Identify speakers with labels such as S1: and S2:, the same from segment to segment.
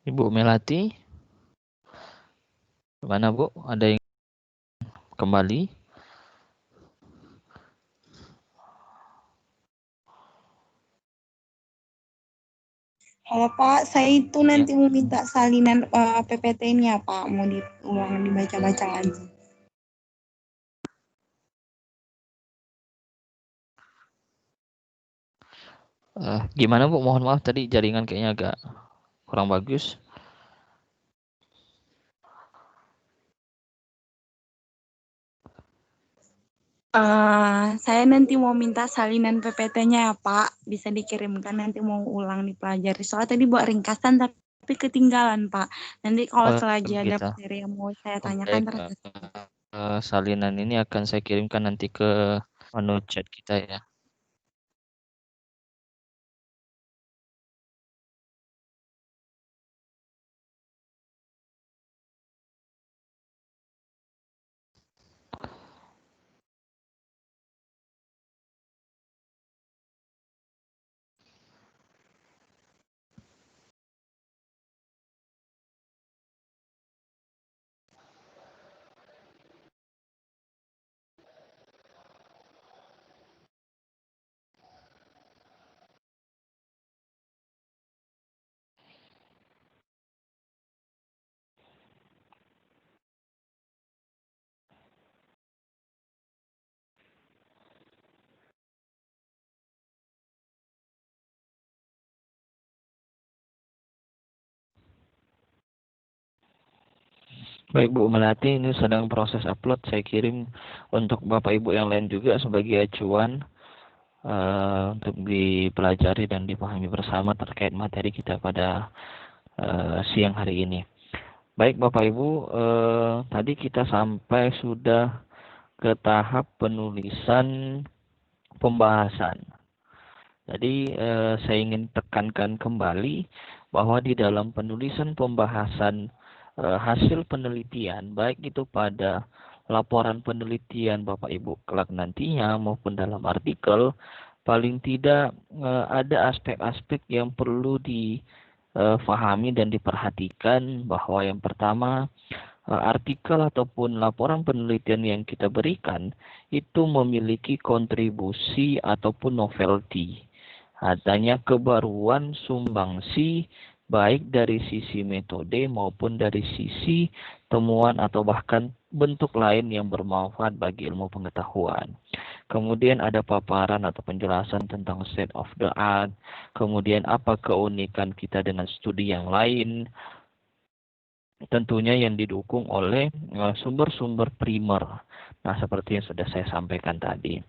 S1: Ibu Melati, mana Bu? Ada yang kembali?
S2: Halo Pak, saya itu nanti
S1: Ya.
S2: mau minta salinan PPT-nya Pak, mau diulang dibaca-baca lagi.
S1: Gimana Bu? Mohon maaf tadi jaringan kayaknya agak kurang bagus.
S2: Saya nanti mau minta salinan PPT-nya ya Pak, bisa dikirimkan nanti mau ulang dipelajari. Soalnya tadi buat ringkasan tapi ketinggalan Pak. Nanti kalau selagi ada
S1: Gitu.
S2: materi yang mau saya tanyakan
S1: Baik,
S2: terus.
S1: salinan ini akan saya kirimkan nanti ke menu chat kita ya. Baik Bu Melati, ini sedang proses upload. Saya kirim untuk Bapak Ibu yang lain juga sebagai acuan untuk dipelajari dan dipahami bersama terkait materi kita pada siang hari ini. Baik Bapak Ibu, tadi kita sampai sudah ke tahap penulisan pembahasan. Jadi saya ingin tekankan kembali bahwa di dalam penulisan pembahasan hasil penelitian, baik itu pada laporan penelitian Bapak Ibu kelak nantinya maupun dalam artikel, paling tidak ada aspek-aspek yang perlu difahami dan diperhatikan, bahwa yang pertama, artikel ataupun laporan penelitian yang kita berikan itu memiliki kontribusi ataupun novelty, adanya kebaruan sumbangsi baik dari sisi metode maupun dari sisi temuan atau bahkan bentuk lain yang bermanfaat bagi ilmu pengetahuan. Kemudian ada paparan atau penjelasan tentang state of the art, kemudian apa keunikan kita dengan studi yang lain, tentunya yang didukung oleh sumber-sumber primer. Nah, seperti yang sudah saya sampaikan tadi.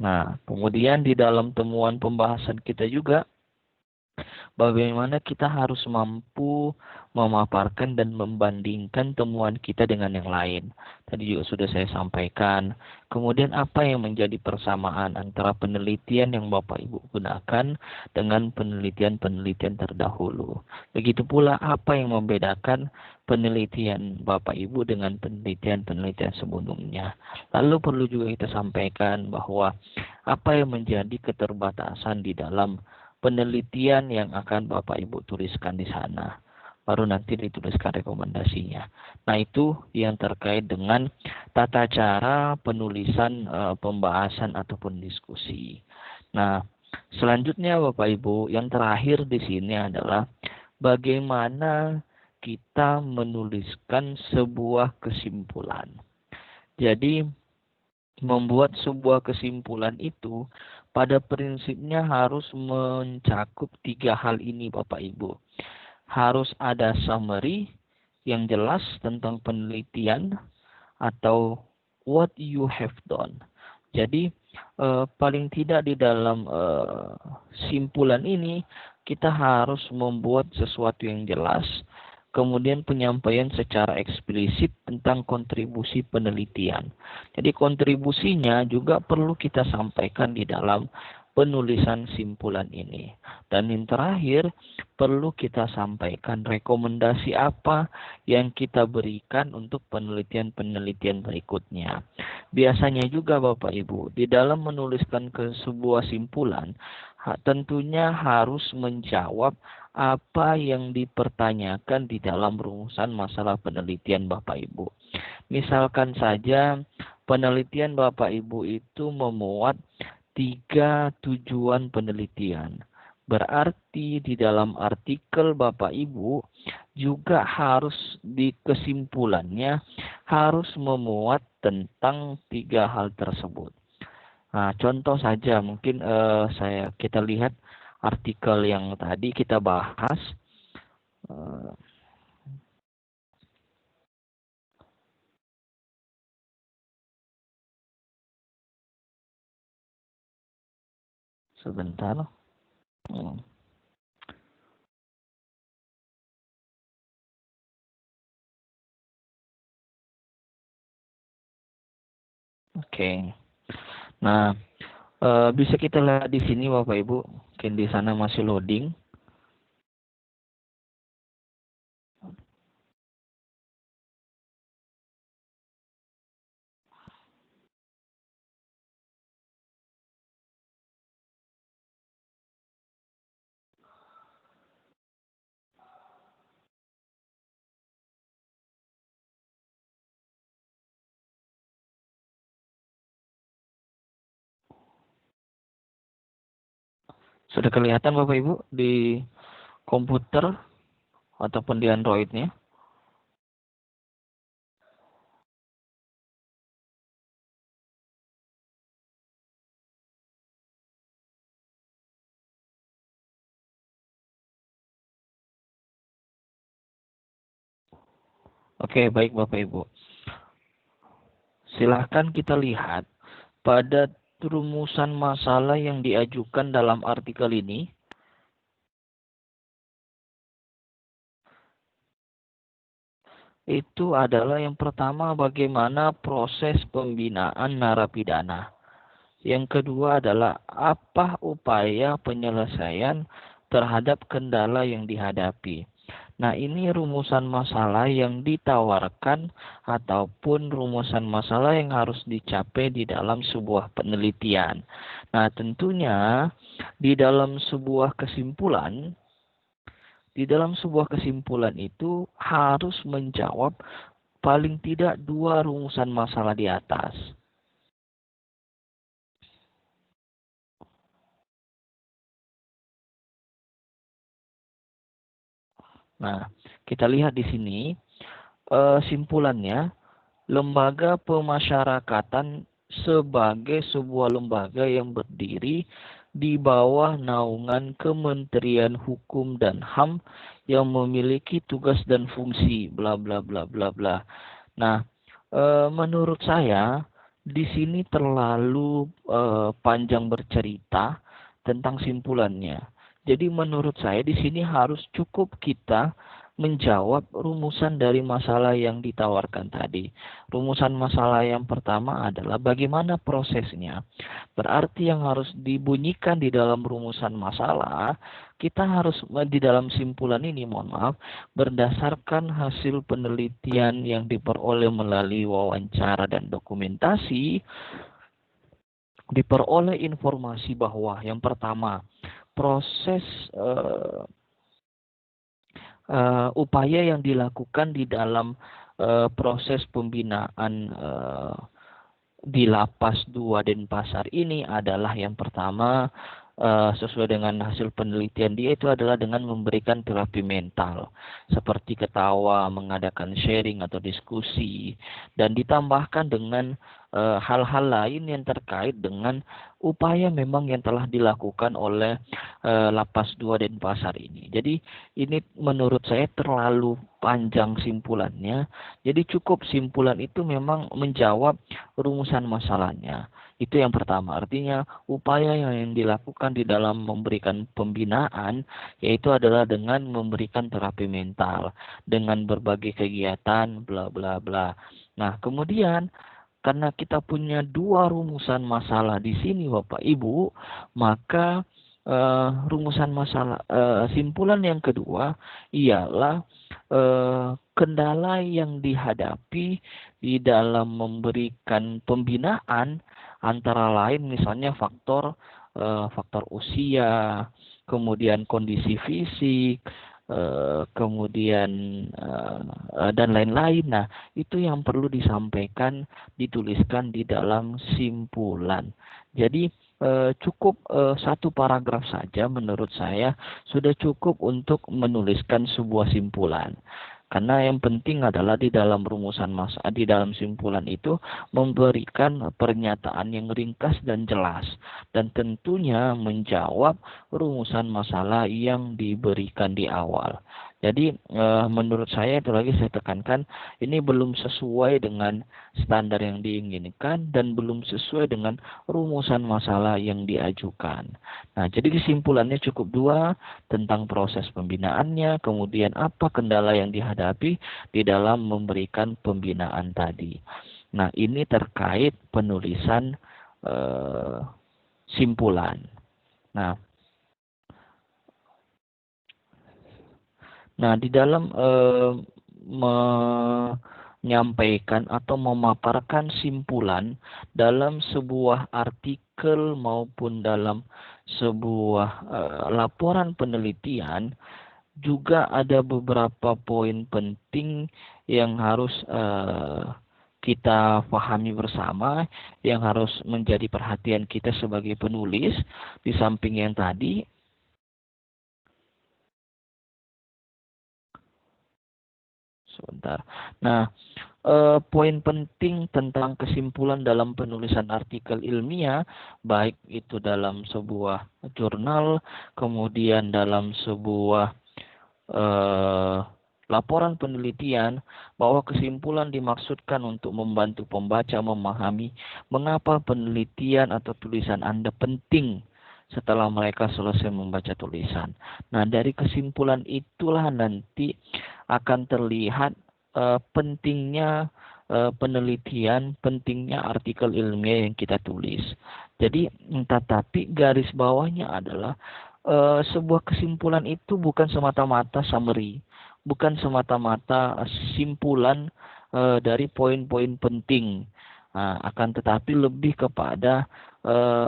S1: Nah, kemudian di dalam temuan pembahasan kita juga, bagaimana kita harus mampu memaparkan dan membandingkan temuan kita dengan yang lain. Tadi juga sudah saya sampaikan. Kemudian apa yang menjadi persamaan antara penelitian yang Bapak Ibu gunakan dengan penelitian-penelitian terdahulu. Begitu pula apa yang membedakan penelitian Bapak Ibu dengan penelitian-penelitian sebelumnya. Lalu perlu juga kita sampaikan bahwa apa yang menjadi keterbatasan di dalam penelitian yang akan Bapak Ibu tuliskan di sana. Baru nanti dituliskan rekomendasinya. Nah, itu yang terkait dengan tata cara penulisan pembahasan ataupun diskusi. Nah, selanjutnya Bapak Ibu, yang terakhir di sini adalah bagaimana kita menuliskan sebuah kesimpulan. Jadi, membuat sebuah kesimpulan itu pada prinsipnya harus mencakup 3 hal ini Bapak Ibu. Harus ada summary yang jelas tentang penelitian atau what you have done. Jadi paling tidak di dalam simpulan ini kita harus membuat sesuatu yang jelas, kemudian penyampaian secara eksplisit tentang kontribusi penelitian. Jadi kontribusinya juga perlu kita sampaikan di dalam penulisan simpulan ini. Dan yang terakhir, perlu kita sampaikan rekomendasi apa yang kita berikan untuk penelitian-penelitian berikutnya. Biasanya juga Bapak Ibu, di dalam menuliskan ke sebuah simpulan, tentunya harus menjawab apa yang dipertanyakan di dalam rumusan masalah penelitian Bapak Ibu. Misalkan saja penelitian Bapak Ibu itu memuat 3 tujuan penelitian. Berarti di dalam artikel Bapak Ibu juga harus di kesimpulannya harus memuat tentang 3 hal tersebut. Nah, contoh saja mungkin kita lihat artikel yang tadi kita bahas. Sebentar. Oke. Nah, bisa kita lihat di sini Bapak Ibu, mungkin di sana masih loading. Sudah kelihatan Bapak Ibu di komputer ataupun di Android-nya? Oke, baik Bapak Ibu. Silahkan kita lihat pada rumusan masalah yang diajukan dalam artikel ini. Itu adalah yang pertama bagaimana proses pembinaan narapidana. Yang kedua adalah apa upaya penyelesaian terhadap kendala yang dihadapi. Nah, ini rumusan masalah yang ditawarkan ataupun rumusan masalah yang harus dicapai di dalam sebuah penelitian. Nah, tentunya di dalam sebuah kesimpulan itu harus menjawab paling tidak 2 rumusan masalah di atas. Nah, kita lihat di sini simpulannya, lembaga pemasyarakatan sebagai sebuah lembaga yang berdiri di bawah naungan Kementerian Hukum dan HAM yang memiliki tugas dan fungsi bla bla bla bla bla. Nah, menurut saya di sini terlalu panjang bercerita tentang simpulannya. Jadi menurut saya di sini harus cukup kita menjawab rumusan dari masalah yang ditawarkan tadi. Rumusan masalah yang pertama adalah bagaimana prosesnya. Berarti yang harus dibunyikan di dalam rumusan masalah, kita harus di dalam simpulan ini, mohon maaf, berdasarkan hasil penelitian yang diperoleh melalui wawancara dan dokumentasi, diperoleh informasi bahwa yang pertama, proses upaya yang dilakukan di dalam proses pembinaan di Lapas 2 Denpasar ini adalah yang pertama sesuai dengan hasil penelitian dia itu adalah dengan memberikan terapi mental seperti ketawa, mengadakan sharing atau diskusi, dan ditambahkan dengan hal-hal lain yang terkait dengan upaya memang yang telah dilakukan oleh Lapas 2 Denpasar ini. Jadi ini menurut saya terlalu panjang simpulannya. Jadi cukup simpulan itu memang menjawab rumusan masalahnya. Itu yang pertama, artinya upaya yang dilakukan di dalam memberikan pembinaan yaitu adalah dengan memberikan terapi mental dengan berbagai kegiatan bla bla bla. Nah, kemudian karena kita punya dua rumusan masalah di sini Bapak Ibu, maka rumusan masalah simpulan yang kedua ialah kendala yang dihadapi di dalam memberikan pembinaan, antara lain misalnya faktor usia, kemudian kondisi fisik, kemudian dan lain-lain. Nah, itu yang perlu disampaikan, dituliskan di dalam simpulan. Jadi cukup satu paragraf saja menurut saya sudah cukup untuk menuliskan sebuah simpulan. Karena yang penting adalah di dalam di dalam simpulan itu memberikan pernyataan yang ringkas dan jelas, dan tentunya menjawab rumusan masalah yang diberikan di awal. Jadi menurut saya, itu lagi saya tekankan, ini belum sesuai dengan standar yang diinginkan dan belum sesuai dengan rumusan masalah yang diajukan. Nah, jadi kesimpulannya cukup dua, tentang proses pembinaannya, kemudian apa kendala yang dihadapi di dalam memberikan pembinaan tadi. Nah, ini terkait penulisan simpulan. Nah, di dalam menyampaikan atau memaparkan simpulan dalam sebuah artikel maupun dalam sebuah laporan penelitian, juga ada beberapa poin penting yang harus kita pahami bersama, yang harus menjadi perhatian kita sebagai penulis. Di samping yang tadi, Nah, poin penting tentang kesimpulan dalam penulisan artikel ilmiah, baik itu dalam sebuah jurnal, kemudian dalam sebuah laporan penelitian, bahwa kesimpulan dimaksudkan untuk membantu pembaca memahami mengapa penelitian atau tulisan Anda penting setelah mereka selesai membaca tulisan. Nah, dari kesimpulan itulah nanti akan terlihat pentingnya penelitian, pentingnya artikel ilmiah yang kita tulis. Jadi, tetapi garis bawahnya adalah sebuah kesimpulan itu bukan semata-mata summary, bukan semata-mata simpulan dari poin-poin penting, akan tetapi lebih kepada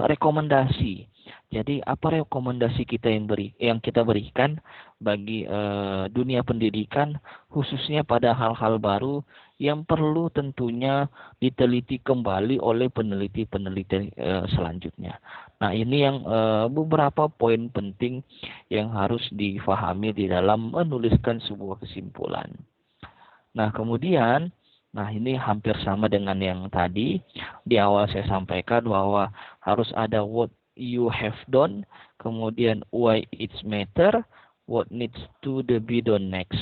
S1: rekomendasi. Jadi apa rekomendasi kita yang kita berikan bagi dunia pendidikan, khususnya pada hal-hal baru yang perlu tentunya diteliti kembali oleh peneliti-peneliti selanjutnya. Nah, ini yang beberapa poin penting yang harus difahami di dalam menuliskan sebuah kesimpulan. Nah, kemudian, ini hampir sama dengan yang tadi. Di awal saya sampaikan bahwa harus ada what you have done, kemudian why it's matter, what needs to be done next.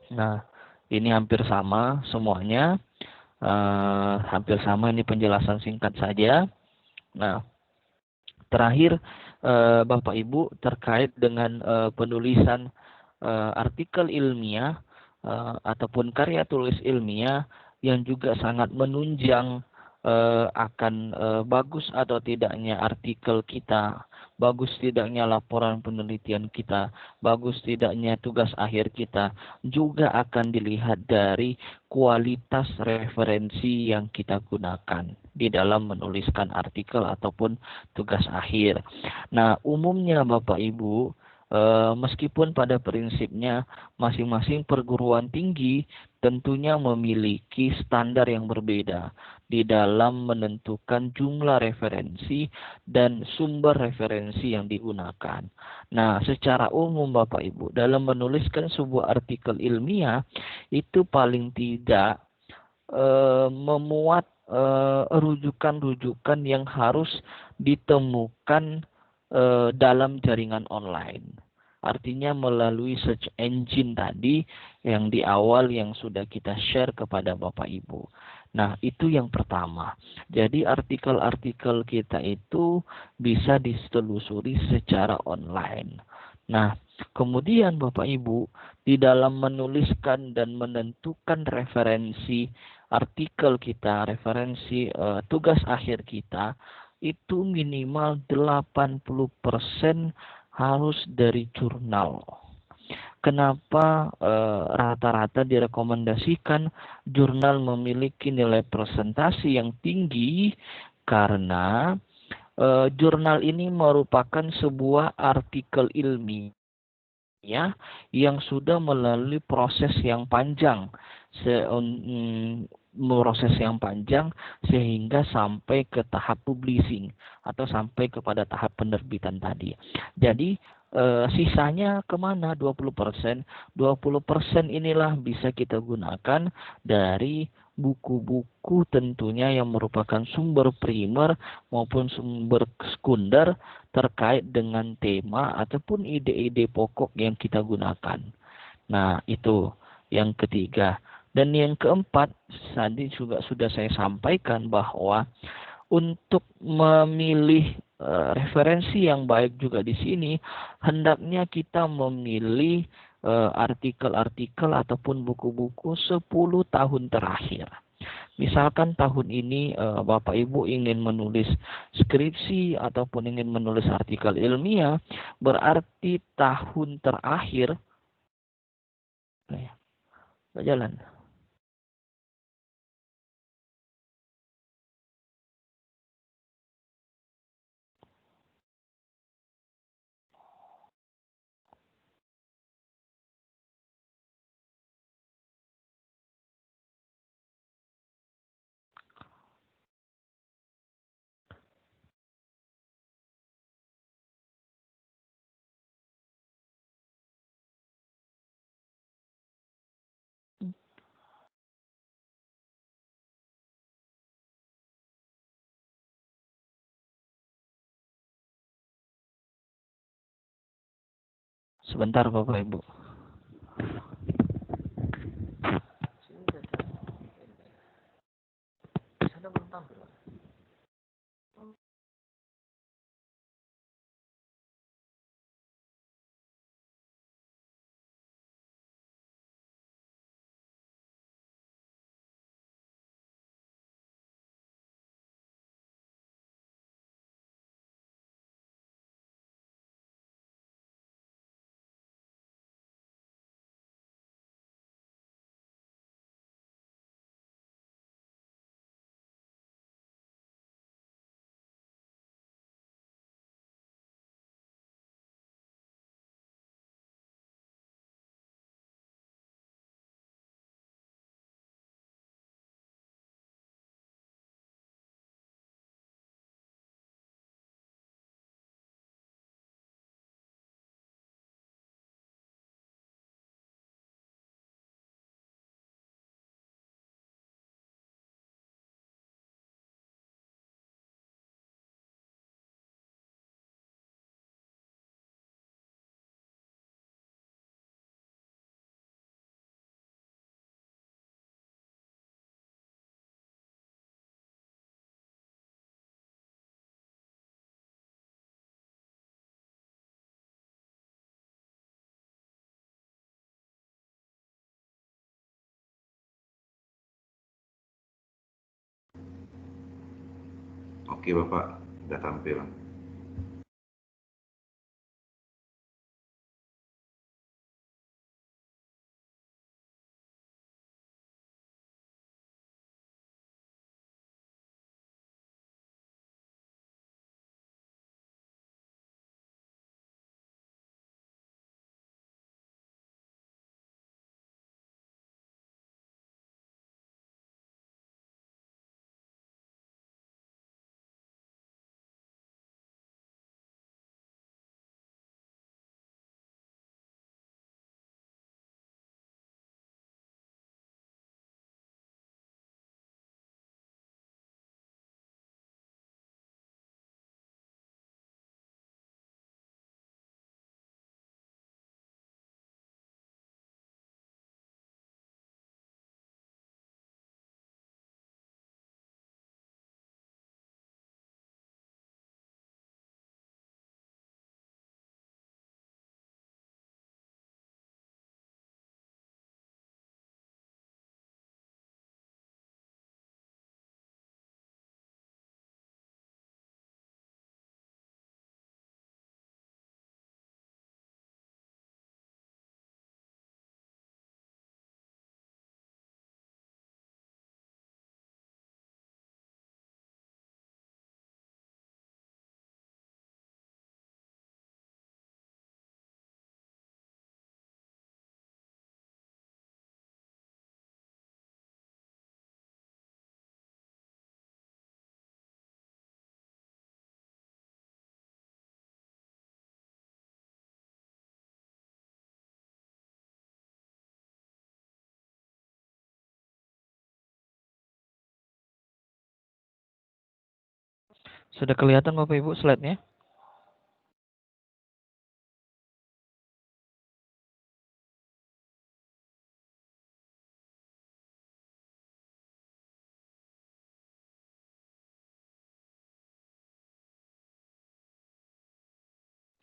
S1: Nah, ini hampir sama semuanya. Hampir sama, ini penjelasan singkat saja. Nah, terakhir Bapak Ibu, terkait dengan penulisan artikel ilmiah ataupun karya tulis ilmiah yang juga sangat menunjang akan bagus atau tidaknya artikel kita, bagus tidaknya laporan penelitian kita, bagus tidaknya tugas akhir kita, juga akan dilihat dari kualitas referensi yang kita gunakan di dalam menuliskan artikel ataupun tugas akhir. Nah, umumnya Bapak Ibu, meskipun pada prinsipnya masing-masing perguruan tinggi tentunya memiliki standar yang berbeda di dalam menentukan jumlah referensi dan sumber referensi yang digunakan. Nah, secara umum Bapak Ibu, dalam menuliskan sebuah artikel ilmiah itu paling tidak memuat rujukan-rujukan yang harus ditemukan dalam jaringan online. Artinya melalui search engine tadi yang di awal yang sudah kita share kepada Bapak Ibu. Nah, itu yang pertama. Jadi artikel-artikel kita itu bisa ditelusuri secara online. Nah, Kemudian Bapak Ibu, di dalam menuliskan dan menentukan referensi artikel kita, referensi tugas akhir kita, itu minimal 80% harus dari jurnal. Kenapa rata-rata direkomendasikan jurnal memiliki nilai presentasi yang tinggi? Karena jurnal ini merupakan sebuah artikel ilmiah yang sudah melalui proses yang panjang, sehingga sampai ke tahap publishing atau sampai kepada tahap penerbitan tadi. Jadi sisanya kemana? 20%. 20% inilah bisa kita gunakan dari buku-buku tentunya yang merupakan sumber primer maupun sumber sekunder terkait dengan tema ataupun ide-ide pokok yang kita gunakan. Nah, itu yang ketiga. Dan yang keempat, tadi juga sudah saya sampaikan bahwa untuk memilih referensi yang baik juga di sini, hendaknya kita memilih artikel-artikel ataupun buku-buku 10 tahun terakhir. Misalkan tahun ini Bapak Ibu ingin menulis skripsi ataupun ingin menulis artikel ilmiah, berarti tahun terakhir jalan. Sebentar Bapak Ibu. Sana belum tampil.
S3: Oke Bapak, sudah tampil.
S1: Sudah kelihatan Bapak Ibu slide-nya?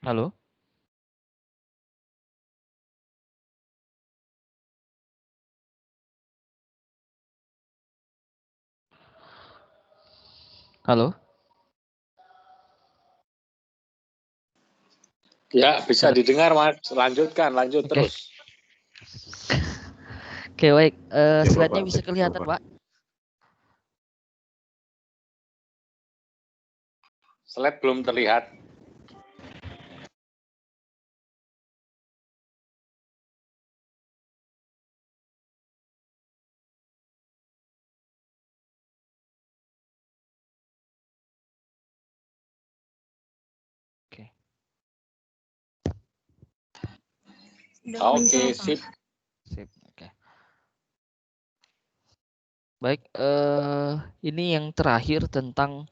S1: Halo? Halo?
S4: Ya, bisa didengar, Mas. Lanjut
S1: Oke.
S4: terus.
S1: Oke, baik.
S3: Ya,
S1: Slide-nya
S3: Bapak.
S1: bisa kelihatan,
S3: Bapak.
S1: Pak?
S4: Slide belum terlihat.
S1: Oke.
S4: Oke, sip.
S1: Sip. Oke. Baik, ini yang terakhir tentang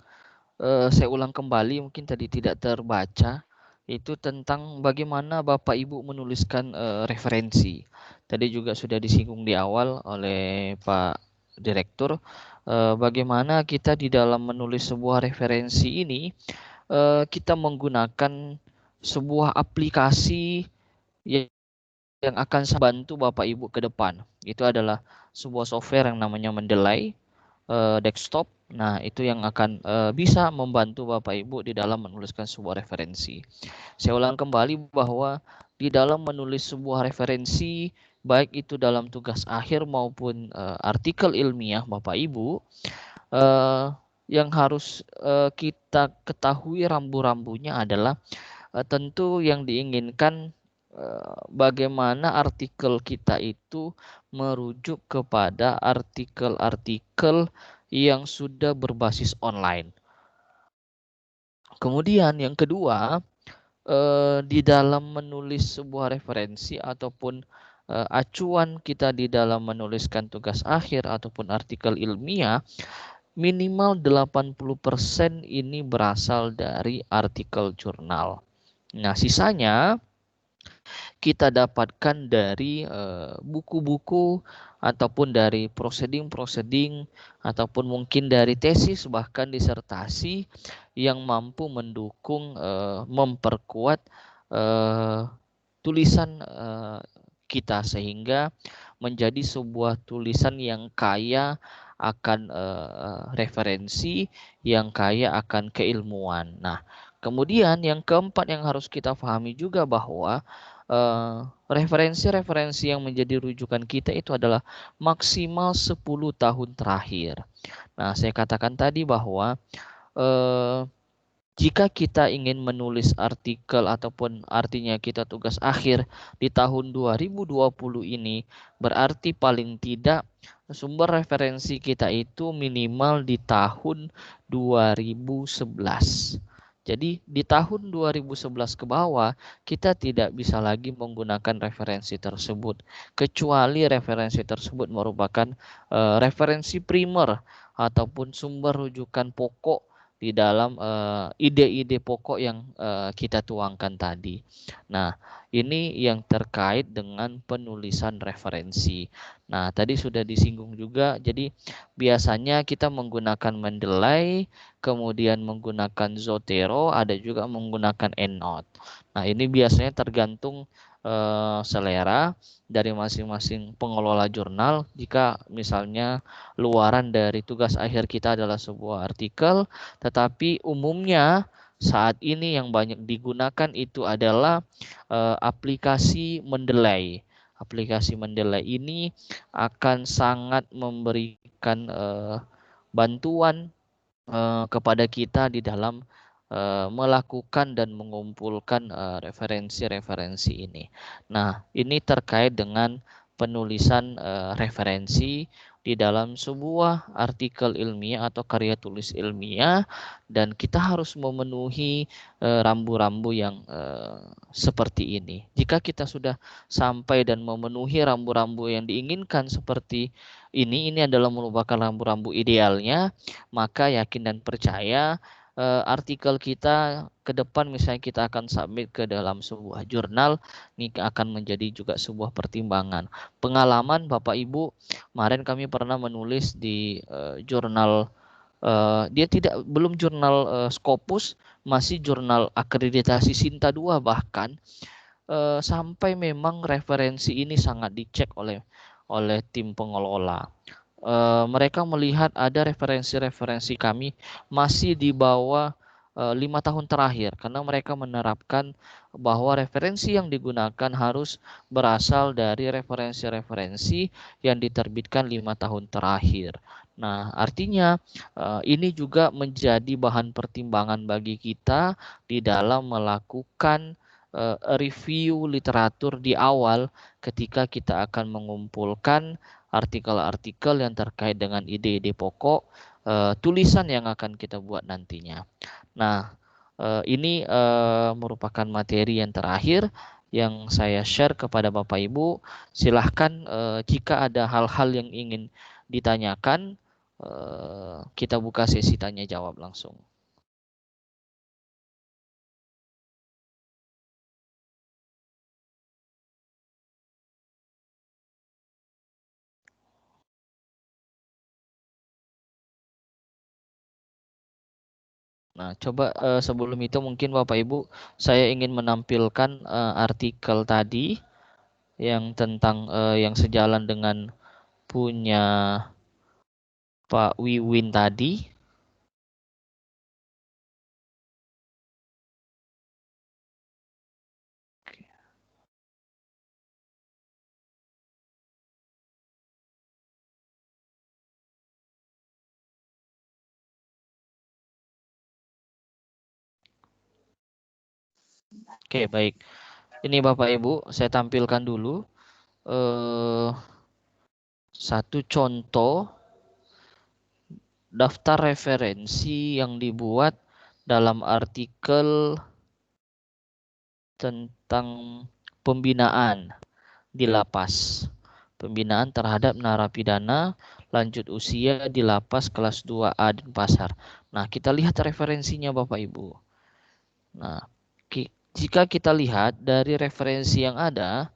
S1: saya ulang kembali, mungkin tadi tidak terbaca, itu tentang bagaimana Bapak Ibu menuliskan referensi. Tadi juga sudah disinggung di awal oleh Pak Direktur, bagaimana kita di dalam menulis sebuah referensi ini kita menggunakan sebuah aplikasi yang akan bantu Bapak Ibu ke depan. Itu adalah sebuah software yang namanya Mendeley desktop. Nah, itu yang akan bisa membantu Bapak Ibu di dalam menuliskan sebuah referensi. Saya ulang kembali bahwa di dalam menulis sebuah referensi, baik itu dalam tugas akhir maupun artikel ilmiah Bapak Ibu, yang harus kita ketahui rambu-rambunya adalah tentu yang diinginkan bagaimana artikel kita itu merujuk kepada artikel-artikel yang sudah berbasis online. Kemudian yang kedua, di dalam menulis sebuah referensi ataupun acuan kita di dalam menuliskan tugas akhir ataupun artikel ilmiah, minimal 80% ini berasal dari artikel jurnal. Nah, sisanya kita dapatkan dari buku-buku ataupun dari proceeding ataupun mungkin dari tesis bahkan disertasi yang mampu mendukung memperkuat tulisan kita sehingga menjadi sebuah tulisan yang kaya akan referensi, yang kaya akan keilmuan. Nah, kemudian yang keempat yang harus kita pahami juga bahwa referensi-referensi yang menjadi rujukan kita itu adalah maksimal 10 tahun terakhir. Nah, saya katakan tadi bahwa jika kita ingin menulis artikel ataupun artinya kita tugas akhir di tahun 2020 ini, berarti paling tidak sumber referensi kita itu minimal di tahun 2011. Jadi di tahun 2011 ke bawah kita tidak bisa lagi menggunakan referensi tersebut kecuali referensi tersebut merupakan referensi primer ataupun sumber rujukan pokok di dalam ide-ide pokok yang kita tuangkan tadi. Nah, ini yang terkait dengan penulisan referensi. Nah, tadi sudah disinggung juga, jadi biasanya kita menggunakan Mendeley, kemudian menggunakan Zotero, ada juga menggunakan EndNote. Nah, ini biasanya tergantung selera dari masing-masing pengelola jurnal. Jika misalnya luaran dari tugas akhir kita adalah sebuah artikel, tetapi umumnya saat ini yang banyak digunakan itu adalah aplikasi Mendeley. Aplikasi Mendeley ini akan sangat memberikan bantuan kepada kita di dalam melakukan dan mengumpulkan referensi-referensi ini. Nah, ini terkait dengan penulisan referensi di dalam sebuah artikel ilmiah atau karya tulis ilmiah, dan kita harus memenuhi rambu-rambu yang seperti ini. Jika kita sudah sampai dan memenuhi rambu-rambu yang diinginkan seperti ini adalah merupakan rambu-rambu idealnya, maka yakin dan percaya artikel kita ke depan misalnya kita akan submit ke dalam sebuah jurnal, ini akan menjadi juga sebuah pertimbangan. Pengalaman Bapak Ibu, kemarin kami pernah menulis di jurnal, dia belum jurnal Scopus, masih jurnal akreditasi Sinta 2 bahkan, sampai memang referensi ini sangat dicek oleh tim pengelola. Mereka melihat ada referensi-referensi kami masih di bawah 5 tahun terakhir, karena mereka menerapkan bahwa referensi yang digunakan harus berasal dari referensi-referensi yang diterbitkan 5 tahun terakhir. Nah, artinya ini juga menjadi bahan pertimbangan bagi kita di dalam melakukan review literatur di awal ketika kita akan mengumpulkan artikel-artikel yang terkait dengan ide-ide pokok tulisan yang akan kita buat nantinya. Nah, ini merupakan materi yang terakhir yang saya share kepada Bapak Ibu. Silahkan jika ada hal-hal yang ingin ditanyakan, kita buka sesi tanya jawab langsung. Nah, coba sebelum itu mungkin Bapak Ibu, saya ingin menampilkan artikel tadi yang tentang yang sejalan dengan punya Pak Wiwin tadi. Oke, baik. Ini Bapak Ibu, saya tampilkan dulu satu contoh daftar referensi yang dibuat dalam artikel tentang pembinaan di lapas. Pembinaan terhadap narapidana lanjut usia di lapas kelas 2A Denpasar. Nah, kita lihat referensinya Bapak Ibu. Nah, jika kita lihat dari referensi yang ada,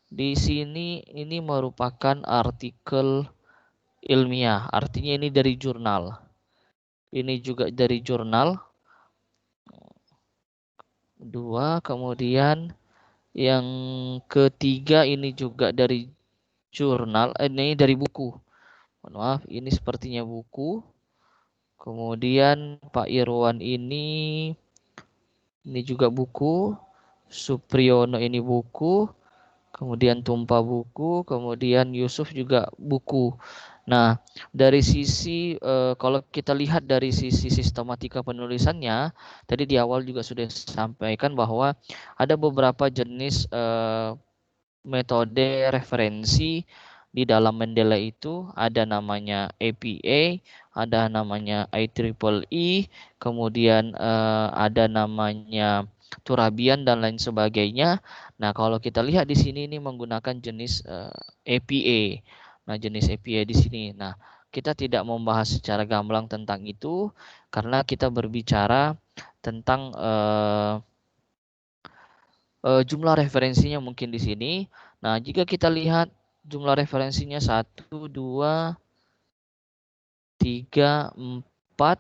S1: di sini ini merupakan artikel ilmiah, artinya ini dari jurnal. Ini juga dari jurnal. 2, kemudian yang ketiga ini juga dari jurnal, ini dari buku. Mohon maaf, ini sepertinya buku. Kemudian Pak Irwan ini juga buku. Supriyono ini buku. Kemudian Tumpa buku. Kemudian Yusuf juga buku. Nah, dari sisi kalau kita lihat dari sisi sistematika penulisannya, tadi di awal juga sudah sampaikan bahwa ada beberapa jenis metode referensi di dalam Mendeley itu. Ada namanya APA, ada namanya IEEE, kemudian ada namanya Turabian dan lain sebagainya. Nah, kalau kita lihat di sini ini menggunakan jenis APA. Nah, jenis APA di sini. Nah, kita tidak membahas secara gamblang tentang itu karena kita berbicara tentang jumlah referensinya mungkin di sini. Nah, jika kita lihat jumlah referensinya 1, 2, 3, 4,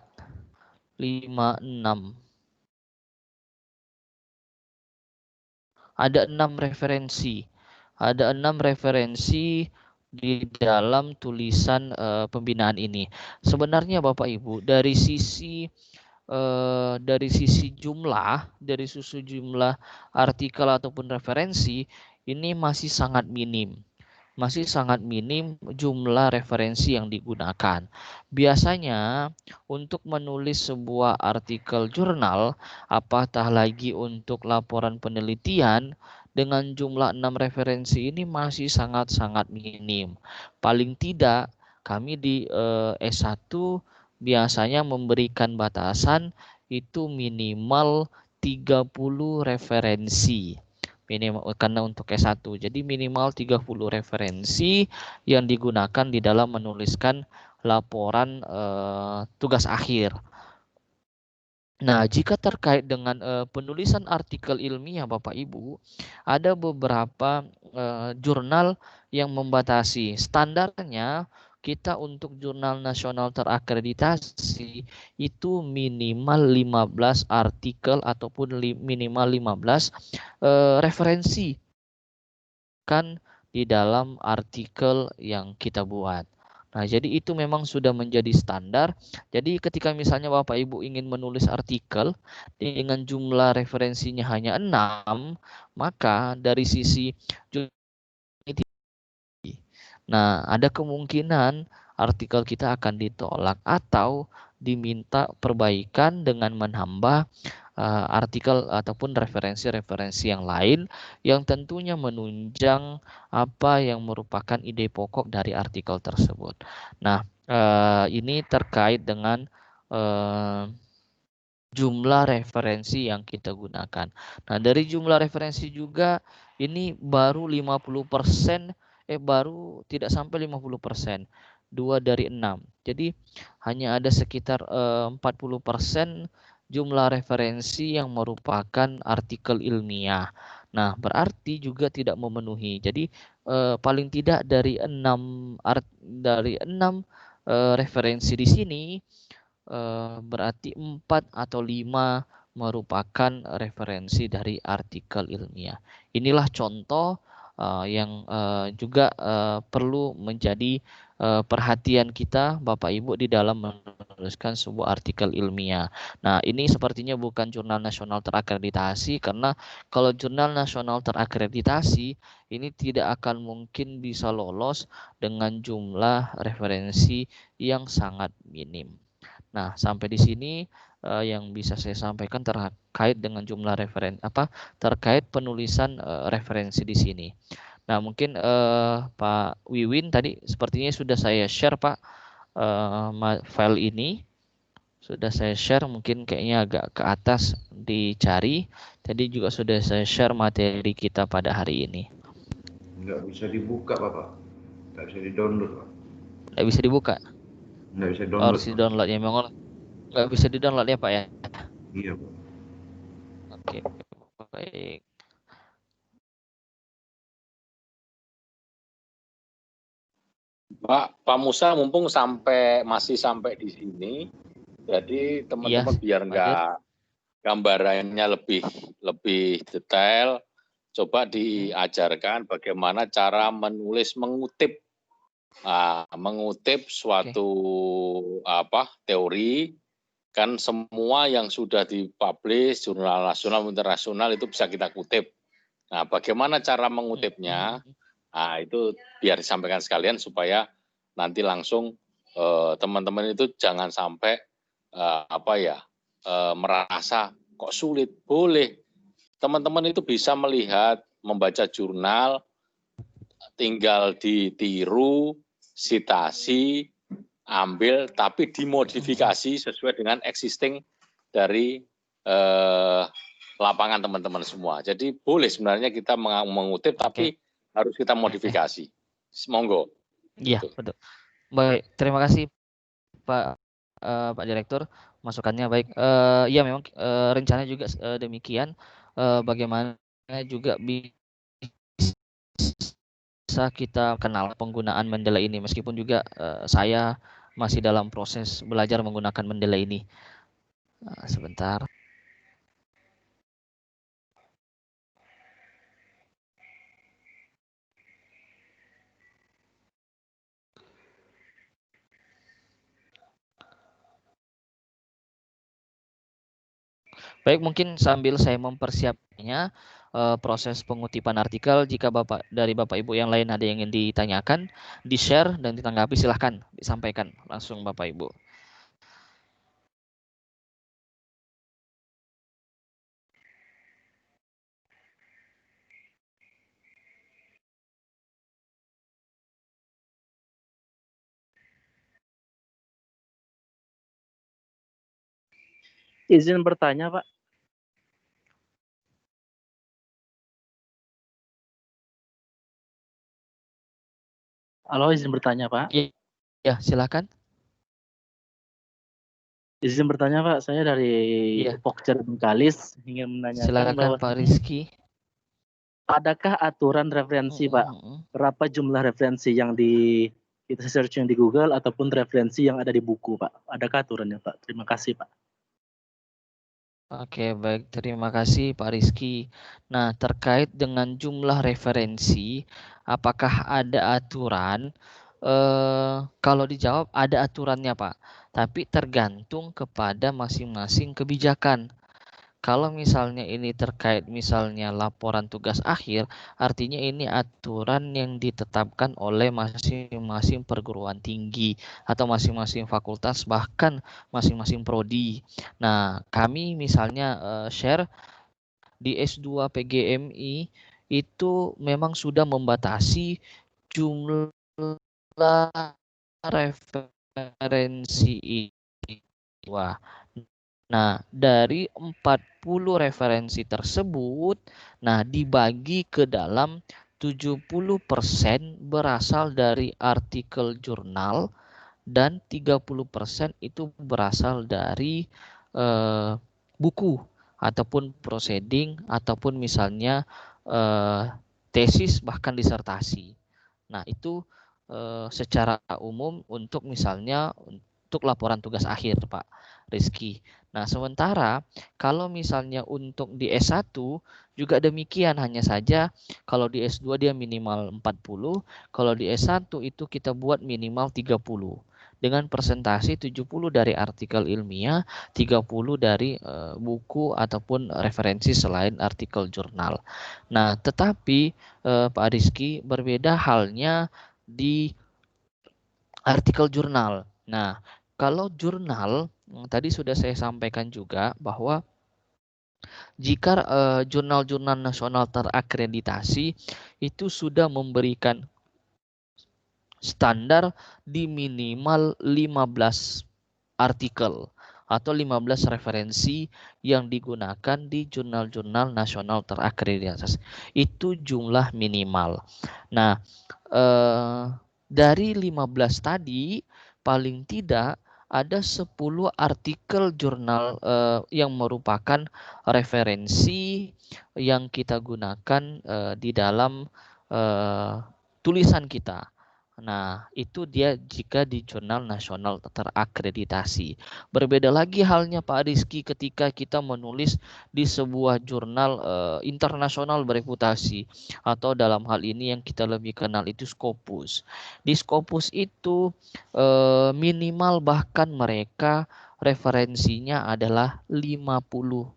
S1: 5, 6. Ada 6 referensi. Ada 6 referensi di dalam tulisan pembinaan ini. Sebenarnya Bapak Ibu, dari sisi jumlah, dari sisi jumlah artikel ataupun referensi, ini masih sangat minim. Masih sangat minim jumlah referensi yang digunakan. Biasanya untuk menulis sebuah artikel jurnal, apatah lagi untuk laporan penelitian, dengan jumlah 6 referensi ini masih sangat-sangat minim. Paling tidak kami di S1 biasanya memberikan batasan itu minimal 30 referensi. Minimal, karena untuk S1. Jadi minimal 30 referensi yang digunakan di dalam menuliskan laporan tugas akhir. Nah, jika terkait dengan penulisan artikel ilmiah Bapak Ibu, ada beberapa jurnal yang membatasi. Standarnya kita untuk jurnal nasional terakreditasi itu minimal 15 artikel ataupun minimal 15 referensi kan di dalam artikel yang kita buat. Nah, jadi itu memang sudah menjadi standar. Jadi ketika misalnya Bapak Ibu ingin menulis artikel dengan jumlah referensinya hanya 6, maka dari sisi nah, ada kemungkinan artikel kita akan ditolak atau diminta perbaikan dengan menambah artikel ataupun referensi-referensi yang lain yang tentunya menunjang apa yang merupakan ide pokok dari artikel tersebut. Nah, ini terkait dengan jumlah referensi yang kita gunakan. Nah, dari jumlah referensi juga ini baru 50%, baru tidak sampai 50%, 2 dari 6. Jadi hanya ada sekitar 40% jumlah referensi yang merupakan artikel ilmiah. Nah, berarti juga tidak memenuhi. Jadi paling tidak dari 6 referensi di sini berarti 4 atau 5 merupakan referensi dari artikel ilmiah. Inilah contoh yang juga perlu menjadi perhatian kita Bapak Ibu di dalam menuliskan sebuah artikel ilmiah. Nah, ini sepertinya bukan jurnal nasional terakreditasi karena kalau jurnal nasional terakreditasi ini tidak akan mungkin bisa lolos dengan jumlah referensi yang sangat minim. Nah, sampai di sini yang bisa saya sampaikan terkait dengan jumlah terkait penulisan referensi di sini. Nah, mungkin Pak Wiwin tadi sepertinya sudah saya share Pak file ini. Sudah saya share, mungkin kayaknya agak ke atas dicari. Tadi juga sudah saya share materi kita pada hari ini.
S3: Nggak bisa dibuka, Bapak. Nggak bisa di-download, Pak.
S1: Nggak bisa dibuka?
S3: Nggak bisa download,
S1: Harus di-download ya, memang nggak bisa di-download ya Pak ya?
S3: Iya, Pak.
S1: Oke, baik.
S4: Pak Musa mumpung masih sampai di sini, jadi teman-teman biar nggak gambarannya lebih detail, coba diajarkan bagaimana cara mengutip suatu teori, kan semua yang sudah dipublish jurnal nasional internasional itu bisa kita kutip. Nah, bagaimana cara mengutipnya? Nah, itu biar disampaikan sekalian supaya nanti langsung teman-teman itu jangan sampai merasa kok sulit. Boleh. Teman-teman itu bisa melihat, membaca jurnal, tinggal ditiru, sitasi, ambil, tapi dimodifikasi sesuai dengan existing dari lapangan teman-teman semua. Jadi boleh sebenarnya kita mengutip, tapi harus kita modifikasi. Monggo.
S1: Iya, betul. Baik, terima kasih Pak Direktur masukannya. Baik, ya memang rencana juga demikian. Bagaimana juga bisa kita kenal penggunaan Mendeley ini, meskipun juga saya masih dalam proses belajar menggunakan Mendeley ini. Sebentar. Baik, mungkin sambil saya mempersiapkannya proses pengutipan artikel, jika dari Bapak Ibu yang lain ada yang ingin ditanyakan, di-share dan ditanggapi, silahkan disampaikan langsung Bapak Ibu.
S5: Izin bertanya, Pak. Halo, izin bertanya, Pak.
S1: Ya, silakan.
S5: Izin bertanya Pak, saya dari
S1: Iya.
S5: Pokja Bengkalis ingin menanyakan
S1: Silakan
S5: bahwa
S1: Pak Rizky.
S5: adakah aturan referensi Pak?
S1: Mm-mm.
S5: Berapa jumlah referensi yang kita searching di Google ataupun referensi yang ada di buku Pak? Adakah aturannya Pak? Terima kasih Pak.
S1: Oke, baik. Terima kasih Pak Rizky. Nah, terkait dengan jumlah referensi, apakah ada aturan? Kalau dijawab ada aturannya, Pak. Tapi tergantung kepada masing-masing kebijakan. Kalau misalnya ini terkait misalnya laporan tugas akhir, artinya ini aturan yang ditetapkan oleh masing-masing perguruan tinggi atau masing-masing fakultas, bahkan masing-masing prodi. Nah, kami misalnya share di S2 PGMI itu memang sudah membatasi jumlah referensi ini. Wah, nah, dari 40 referensi tersebut, nah dibagi ke dalam 70% berasal dari artikel jurnal dan 30% itu berasal dari buku ataupun proceeding ataupun misalnya tesis bahkan disertasi. Nah, itu secara umum untuk misalnya untuk laporan tugas akhir, Pak Rizky. Nah, sementara kalau misalnya untuk di S1 juga demikian, hanya saja kalau di S2 dia minimal 40, kalau di S1 itu kita buat minimal 30. Dengan presentasi 70 dari artikel ilmiah, 30 dari buku ataupun referensi selain artikel jurnal. Nah, tetapi Pak Rizky berbeda halnya di artikel jurnal. Nah, kalau jurnal tadi sudah saya sampaikan juga bahwa jika jurnal-jurnal nasional terakreditasi itu sudah memberikan standar di minimal 15 artikel atau 15 referensi yang digunakan di jurnal-jurnal nasional terakreditasi. Itu jumlah minimal. Nah, dari 15 tadi paling tidak ada 10 artikel jurnal yang merupakan referensi yang kita gunakan di dalam tulisan kita. Nah, itu dia jika di jurnal nasional terakreditasi. Berbeda lagi halnya Pak Rizky ketika kita menulis di sebuah jurnal internasional bereputasi atau dalam hal ini yang kita lebih kenal itu Scopus. Di Scopus itu minimal bahkan mereka referensinya adalah 50.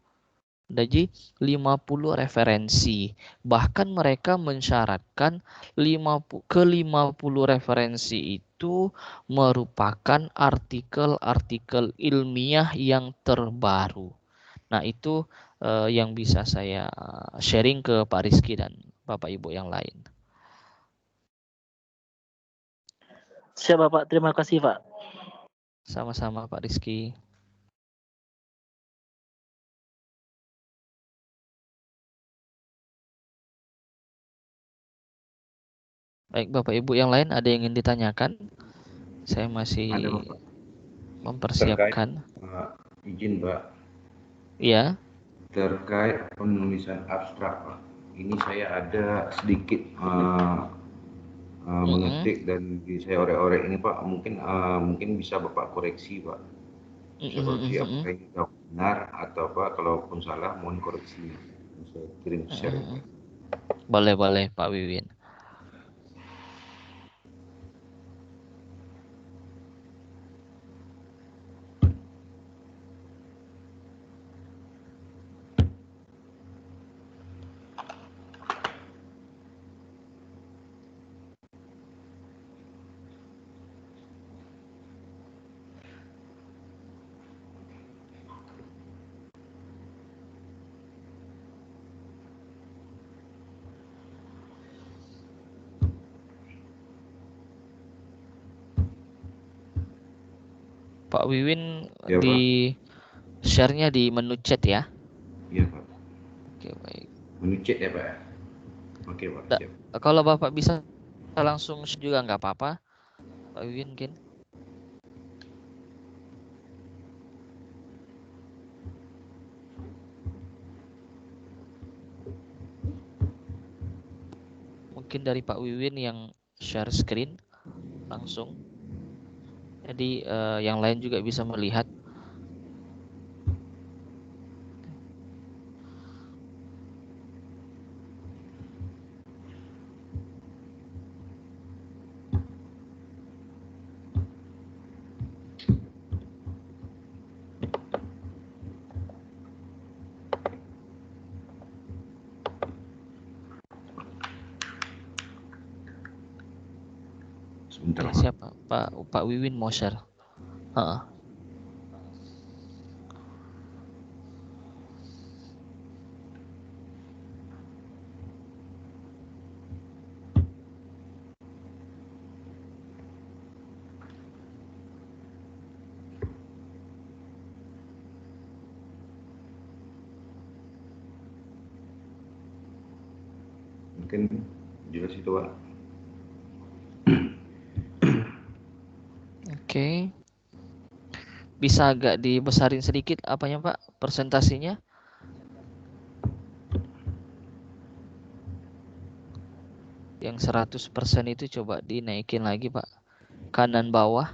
S1: Jadi 50 referensi. Bahkan mereka mensyaratkan 50 referensi itu merupakan artikel-artikel ilmiah yang terbaru. Nah, itu yang bisa saya sharing ke Pak Rizky dan Bapak Ibu yang lain.
S5: Siap Bapak, terima kasih Pak.
S1: Sama-sama Pak Rizky. Baik, Bapak Ibu yang lain ada yang ingin ditanyakan? Saya masih
S3: Ada, Bapak.
S1: mempersiapkan.
S3: Terkait, izin Pak.
S1: Iya.
S3: Terkait penulisan abstrak Pak. Ini saya ada sedikit mengetik dan saya orek-orek ini Pak. Mungkin bisa Bapak koreksi Pak. Seperti apa ini benar atau Pak, kalaupun salah mohon koreksinya. Saya kirim share.
S1: Boleh Pak Wiwin. Pak Wiwin
S3: Ya,
S1: di share-nya di menu chat ya.
S3: Iya Pak.
S1: Oke, baik.
S3: Menu chat ya Pak. Oke Pak. Siap.
S1: Kalau Bapak bisa langsung juga nggak apa-apa, Pak Wiwin mungkin. mungkin dari Pak Wiwin yang share screen langsung. Jadi yang lain juga bisa melihat.
S3: Sebentar, Pak.
S1: Siapa? Pak Wiwin mau share.
S3: Mungkin jelas itu, Pak.
S1: Oke. Bisa agak dibesarin sedikit apanya Pak, presentasinya? Yang 100% itu coba dinaikin lagi Pak. Kanan bawah.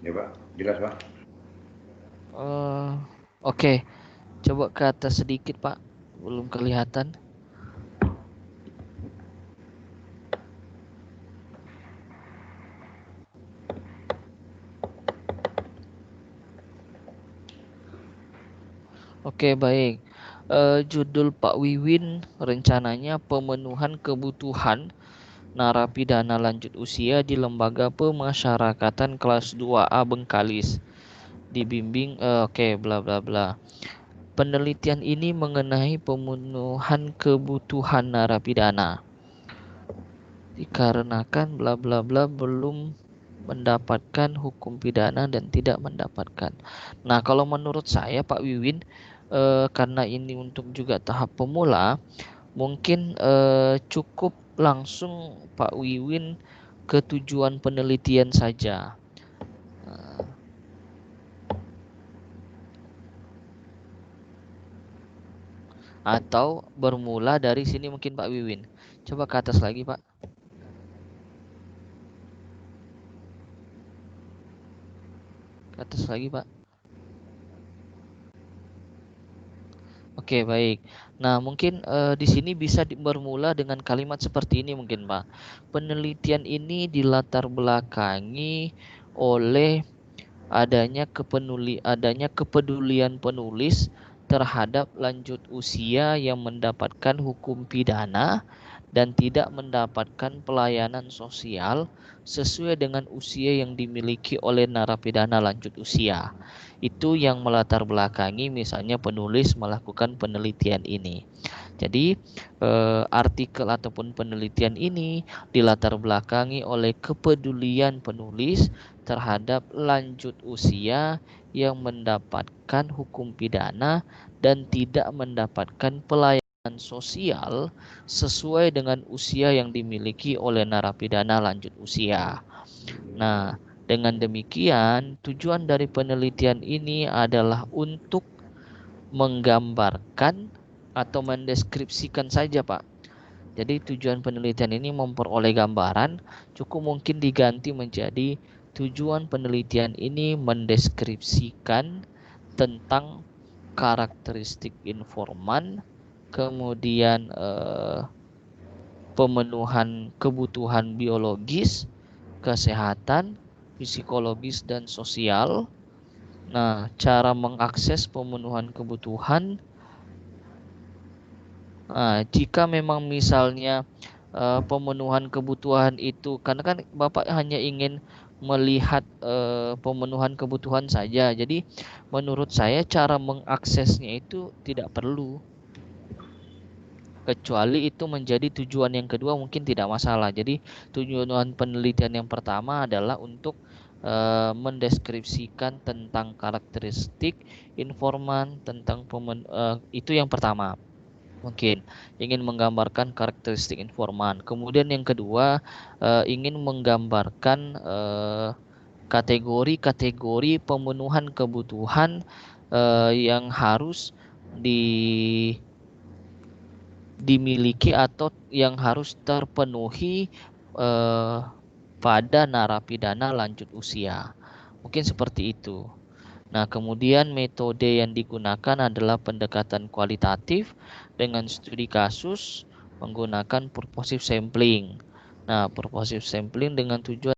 S3: Ya, Pak. Jelas, Pak.
S1: Oke. Coba ke atas sedikit Pak. Belum kelihatan. Oke, baik. Judul Pak Wiwin rencananya pemenuhan kebutuhan narapidana lanjut usia di Lembaga Pemasyarakatan kelas 2A Bengkalis. Dibimbing bla bla bla. Penelitian ini mengenai pemenuhan kebutuhan narapidana. Dikarenakan bla bla bla belum mendapatkan hukum pidana dan tidak mendapatkan. Nah, kalau menurut saya Pak Wiwin, karena ini untuk juga tahap pemula, mungkin cukup langsung Pak Wiwin ke tujuan penelitian saja. Atau bermula dari sini mungkin Pak Wiwin. Coba ke atas lagi Pak. Ke atas lagi Pak. Oke, baik. Nah, mungkin di sini bisa bermula dengan kalimat seperti ini mungkin Pak. Penelitian ini dilatar belakangi oleh adanya kepedulian penulis terhadap lanjut usia yang mendapatkan hukum pidana dan tidak mendapatkan pelayanan sosial sesuai dengan usia yang dimiliki oleh narapidana lanjut usia. Itu yang melatar belakangi misalnya penulis melakukan penelitian ini. Jadi artikel ataupun penelitian ini dilatar belakangi oleh kepedulian penulis terhadap lanjut usia yang mendapatkan hukum pidana dan tidak mendapatkan pelayanan sosial sesuai dengan usia yang dimiliki oleh narapidana lanjut usia. Nah, dengan demikian tujuan dari penelitian ini adalah untuk menggambarkan atau mendeskripsikan saja Pak. Jadi tujuan penelitian ini memperoleh gambaran, cukup mungkin diganti menjadi tujuan penelitian ini mendeskripsikan tentang karakteristik informan, kemudian pemenuhan kebutuhan biologis, kesehatan, psikologis, dan sosial. Nah, cara mengakses pemenuhan kebutuhan. Nah, jika memang misalnya pemenuhan kebutuhan itu, karena kan Bapak hanya ingin melihat pemenuhan kebutuhan saja. Jadi menurut saya cara mengaksesnya itu tidak perlu. Kecuali itu menjadi tujuan yang kedua mungkin tidak masalah. Jadi tujuan penelitian yang pertama adalah untuk mendeskripsikan tentang karakteristik informan tentang itu yang pertama. Mungkin ingin menggambarkan karakteristik informan. Kemudian yang kedua, ingin menggambarkan kategori-kategori pemenuhan kebutuhan yang harus dimiliki atau yang harus terpenuhi pada narapidana lanjut usia. Mungkin seperti itu. Nah, kemudian metode yang digunakan adalah pendekatan kualitatif dengan studi kasus menggunakan purposive sampling. Nah, purposive sampling dengan tujuan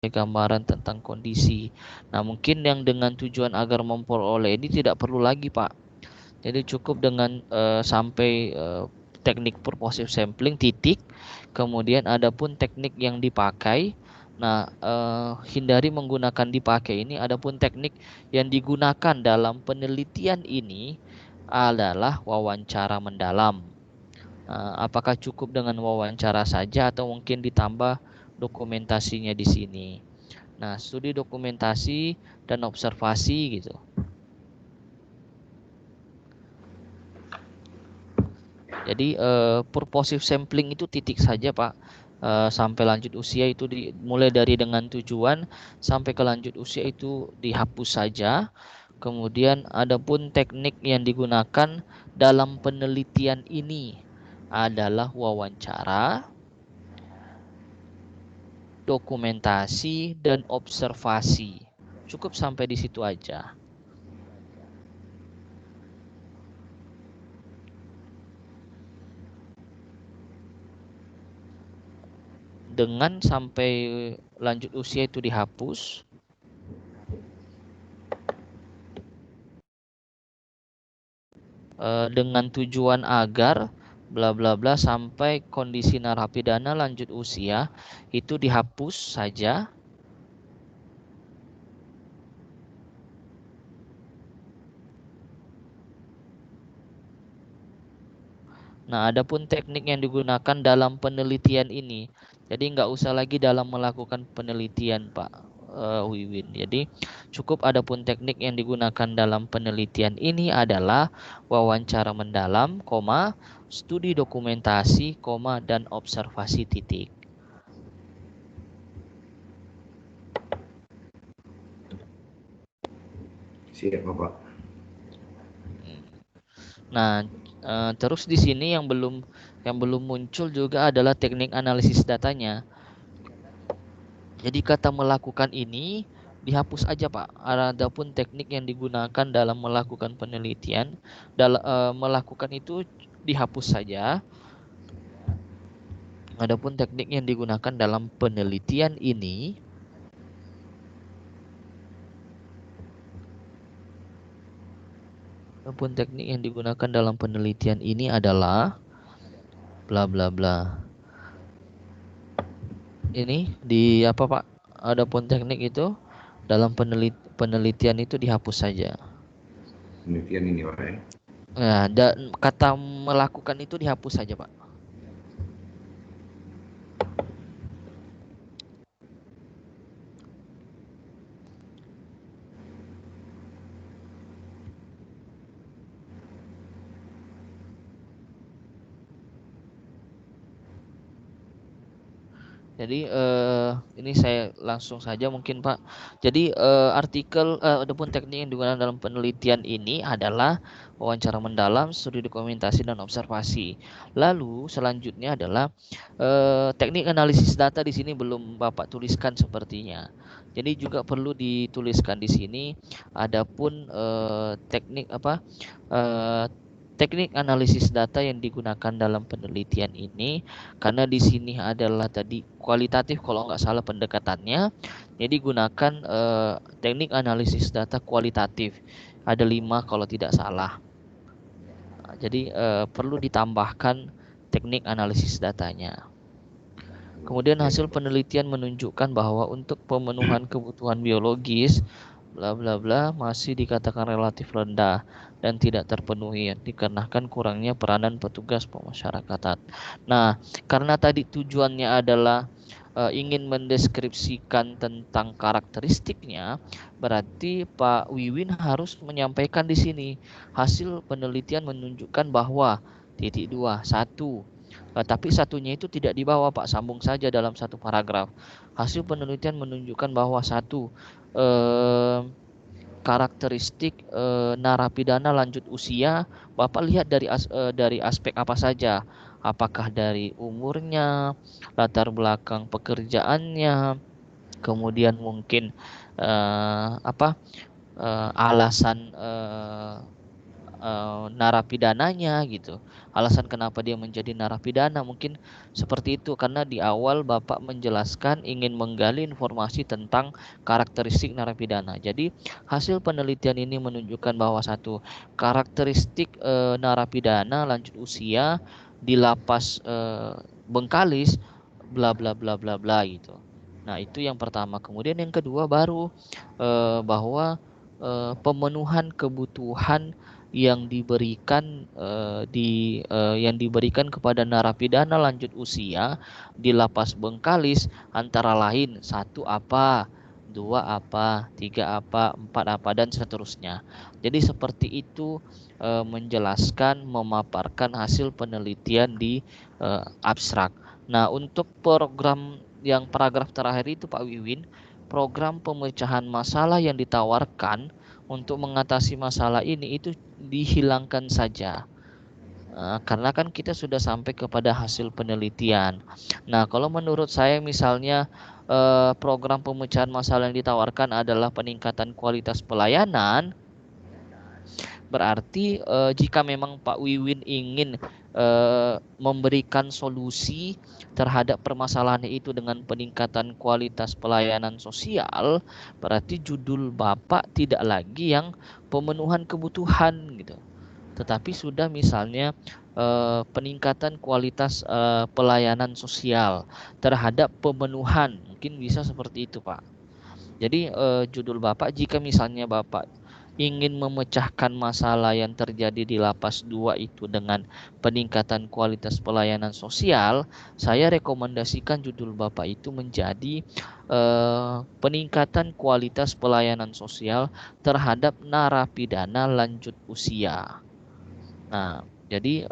S1: gambaran tentang kondisi. Nah, mungkin yang dengan tujuan agar memperoleh ini tidak perlu lagi, Pak. Jadi cukup dengan sampai teknik purposive sampling titik. Kemudian adapun teknik yang dipakai. Nah, hindari menggunakan dipakai ini. Adapun teknik yang digunakan dalam penelitian ini adalah wawancara mendalam. Apakah cukup dengan wawancara saja atau mungkin ditambah dokumentasinya di sini. Nah, studi dokumentasi dan observasi gitu. Jadi purposive sampling itu titik saja, Pak. Sampai lanjut usia itu mulai dari dengan tujuan sampai ke lanjut usia itu dihapus saja. Kemudian adapun teknik yang digunakan dalam penelitian ini adalah wawancara, dokumentasi, dan observasi. Cukup sampai di situ aja. Dengan sampai lanjut usia itu dihapus, dengan tujuan agar bla bla bla sampai kondisi narapidana lanjut usia itu dihapus saja. Nah, adapun teknik yang digunakan dalam penelitian ini, jadi nggak usah lagi dalam melakukan penelitian, Pak Wiwin. Jadi cukup adapun teknik yang digunakan dalam penelitian ini adalah wawancara mendalam, studi dokumentasi, dan observasi titik.
S3: Siap, Bapak.
S1: Nah, terus di sini yang belum muncul juga adalah teknik analisis datanya. Jadi kata melakukan ini dihapus aja, Pak. Adapun teknik yang digunakan dalam melakukan penelitian, melakukan itu dihapus saja. Adapun teknik yang digunakan dalam penelitian ini adalah bla bla bla. Ini di apa, Pak? Adapun teknik itu dalam penelitian itu dihapus saja.
S3: Penelitian ini, Pak.
S1: Nah, kata melakukan itu dihapus saja, Pak. Jadi ini saya langsung saja mungkin, Pak. Jadi artikel adapun teknik yang digunakan dalam penelitian ini adalah wawancara mendalam, studi dokumentasi, dan observasi. Lalu selanjutnya adalah teknik analisis data. Di sini belum Bapak tuliskan sepertinya. Jadi juga perlu dituliskan di sini. Adapun teknik teknik analisis data yang digunakan dalam penelitian ini, karena di sini adalah tadi kualitatif kalau nggak salah pendekatannya, jadi gunakan teknik analisis data kualitatif, ada 5 kalau tidak salah. Nah, jadi perlu ditambahkan teknik analisis datanya. Kemudian hasil penelitian menunjukkan bahwa untuk pemenuhan kebutuhan biologis bla bla bla masih dikatakan relatif rendah dan tidak terpenuhi dikarenakan kurangnya peranan petugas pemasyarakatan. Nah, karena tadi tujuannya adalah ingin mendeskripsikan tentang karakteristiknya, berarti Pak Wiwin harus menyampaikan di sini hasil penelitian menunjukkan bahwa titik 2, 1. Tapi satunya itu tidak dibawa Pak, sambung saja dalam satu paragraf. Hasil penelitian menunjukkan bahwa 1, karakteristik narapidana lanjut usia, Bapak lihat dari aspek apa saja? Apakah dari umurnya, latar belakang pekerjaannya, kemudian mungkin alasan narapidananya gitu. Alasan kenapa dia menjadi narapidana mungkin seperti itu, karena di awal Bapak menjelaskan ingin menggali informasi tentang karakteristik narapidana. Jadi hasil penelitian ini menunjukkan bahwa 1, karakteristik narapidana lanjut usia di lapas Bengkalis bla bla bla bla bla gitu. Nah, itu yang pertama. Kemudian yang kedua baru bahwa pemenuhan kebutuhan yang diberikan yang diberikan kepada narapidana lanjut usia di lapas Bengkalis antara lain 1 apa, 2 apa, 3 apa, 4 apa, dan seterusnya. Jadi seperti itu, menjelaskan, memaparkan hasil penelitian di abstrak. Nah, untuk program yang paragraf terakhir itu Pak Wiwin, program pemecahan masalah yang ditawarkan untuk mengatasi masalah ini itu dihilangkan saja. Karena kan kita sudah sampai kepada hasil penelitian. Nah, kalau menurut saya misalnya program pemecahan masalah yang ditawarkan adalah peningkatan kualitas pelayanan, berarti jika memang Pak Wiwin ingin memberikan solusi terhadap permasalahan itu dengan peningkatan kualitas pelayanan sosial, berarti judul Bapak tidak lagi yang pemenuhan kebutuhan gitu, tetapi sudah misalnya peningkatan kualitas pelayanan sosial terhadap pemenuhan, mungkin bisa seperti itu Pak. Jadi judul Bapak, jika misalnya Bapak ingin memecahkan masalah yang terjadi di lapas 2 itu dengan peningkatan kualitas pelayanan sosial, saya rekomendasikan judul Bapak itu menjadi peningkatan kualitas pelayanan sosial terhadap narapidana lanjut usia. Nah, jadi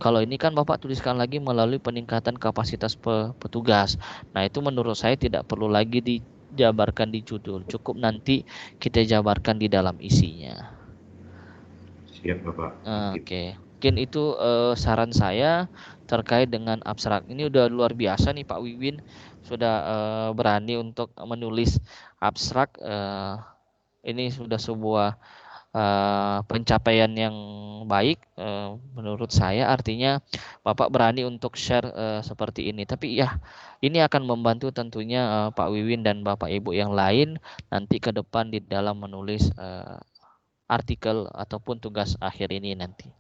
S1: kalau ini kan Bapak tuliskan lagi melalui peningkatan kapasitas petugas. Nah, itu menurut saya tidak perlu lagi dijabarkan di judul. Cukup nanti kita jabarkan di dalam isinya.
S3: Siap, Bapak.
S1: Oke. Mungkin itu saran saya terkait dengan abstrak. Ini udah luar biasa nih Pak Wiwin. Sudah berani untuk menulis abstrak. Ini sudah sebuah pencapaian yang baik menurut saya, artinya Bapak berani untuk share seperti ini. Tapi ya, ini akan membantu tentunya Pak Wiwin dan Bapak Ibu yang lain nanti ke depan di dalam menulis artikel ataupun tugas akhir ini nanti.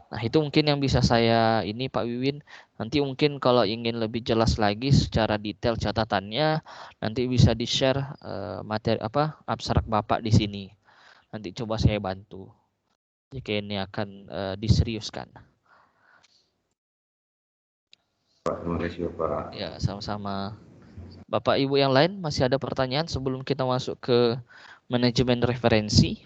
S1: Nah, itu mungkin yang bisa saya ini Pak Wiwin. Nanti mungkin kalau ingin lebih jelas lagi secara detail catatannya, nanti bisa di-share materi abstrak Bapak di sini. Nanti coba saya bantu jika ini akan diseriuskan.
S3: Terima kasih Bapak.
S1: Ya, sama-sama. Bapak Ibu yang lain masih ada pertanyaan sebelum kita masuk ke manajemen referensi?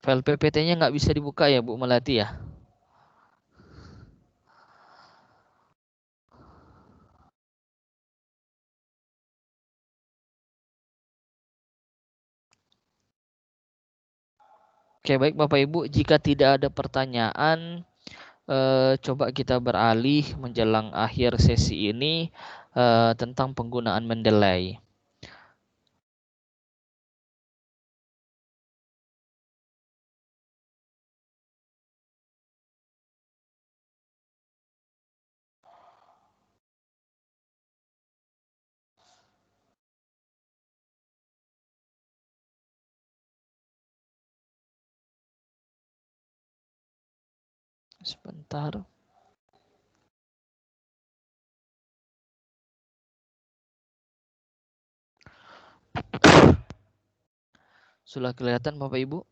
S1: File PPT-nya nggak bisa dibuka ya Bu Melati ya? Oke, baik Bapak Ibu, jika tidak ada pertanyaan, coba kita beralih menjelang akhir sesi ini tentang penggunaan Mendeley. Sebentar. Sudah kelihatan Bapak Ibu?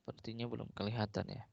S1: Sepertinya belum kelihatan ya.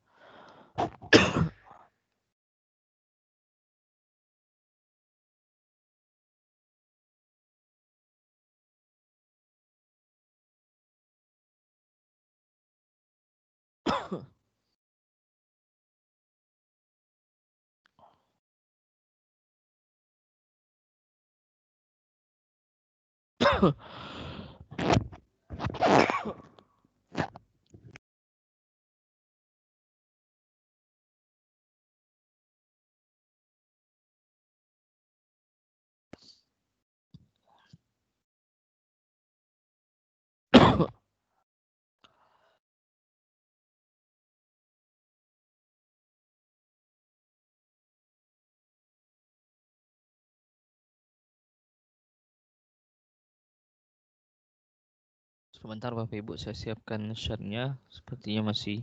S1: Sebentar Bapak Ibu, saya siapkan share-nya. Sepertinya masih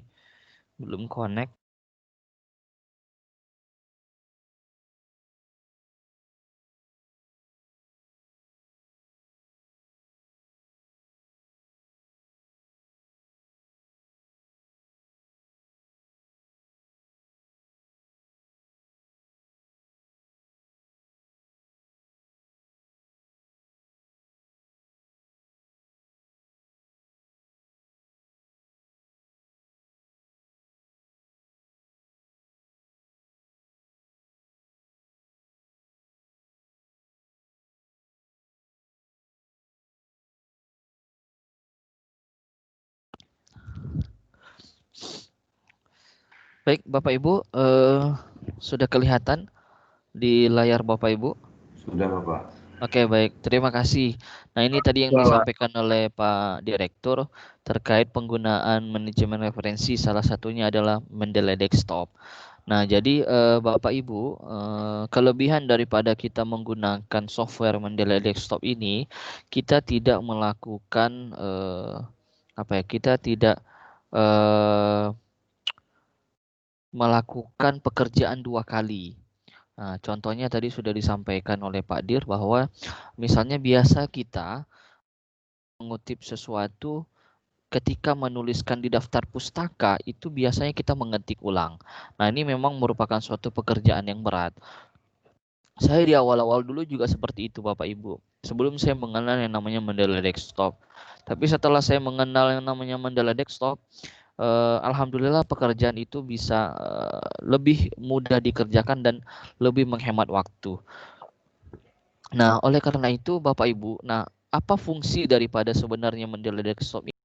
S1: belum connect. Baik Bapak Ibu, sudah kelihatan di layar Bapak Ibu?
S3: Sudah Bapak.
S1: Oke, baik. Terima kasih. Nah, ini tadi yang disampaikan oleh Pak Direktur terkait penggunaan manajemen referensi, salah satunya adalah Mendeley Desktop. Nah, jadi Bapak Ibu, kelebihan daripada kita menggunakan software Mendeley Desktop ini, kita tidak melakukan kita tidak melakukan pekerjaan dua kali. Nah, contohnya tadi sudah disampaikan oleh Pak Dir bahwa misalnya biasa kita mengutip sesuatu ketika menuliskan di daftar pustaka itu biasanya kita mengetik ulang. Nah, ini memang merupakan suatu pekerjaan yang berat. Saya di awal-awal dulu juga seperti itu Bapak Ibu. Sebelum saya mengenal yang namanya Mendeley Desktop. Tapi setelah saya mengenal yang namanya Mendeley Desktop, alhamdulillah pekerjaan itu bisa lebih mudah dikerjakan dan lebih menghemat waktu. Nah, oleh karena itu Bapak Ibu, apa fungsi daripada sebenarnya Mendeley Desktop ini?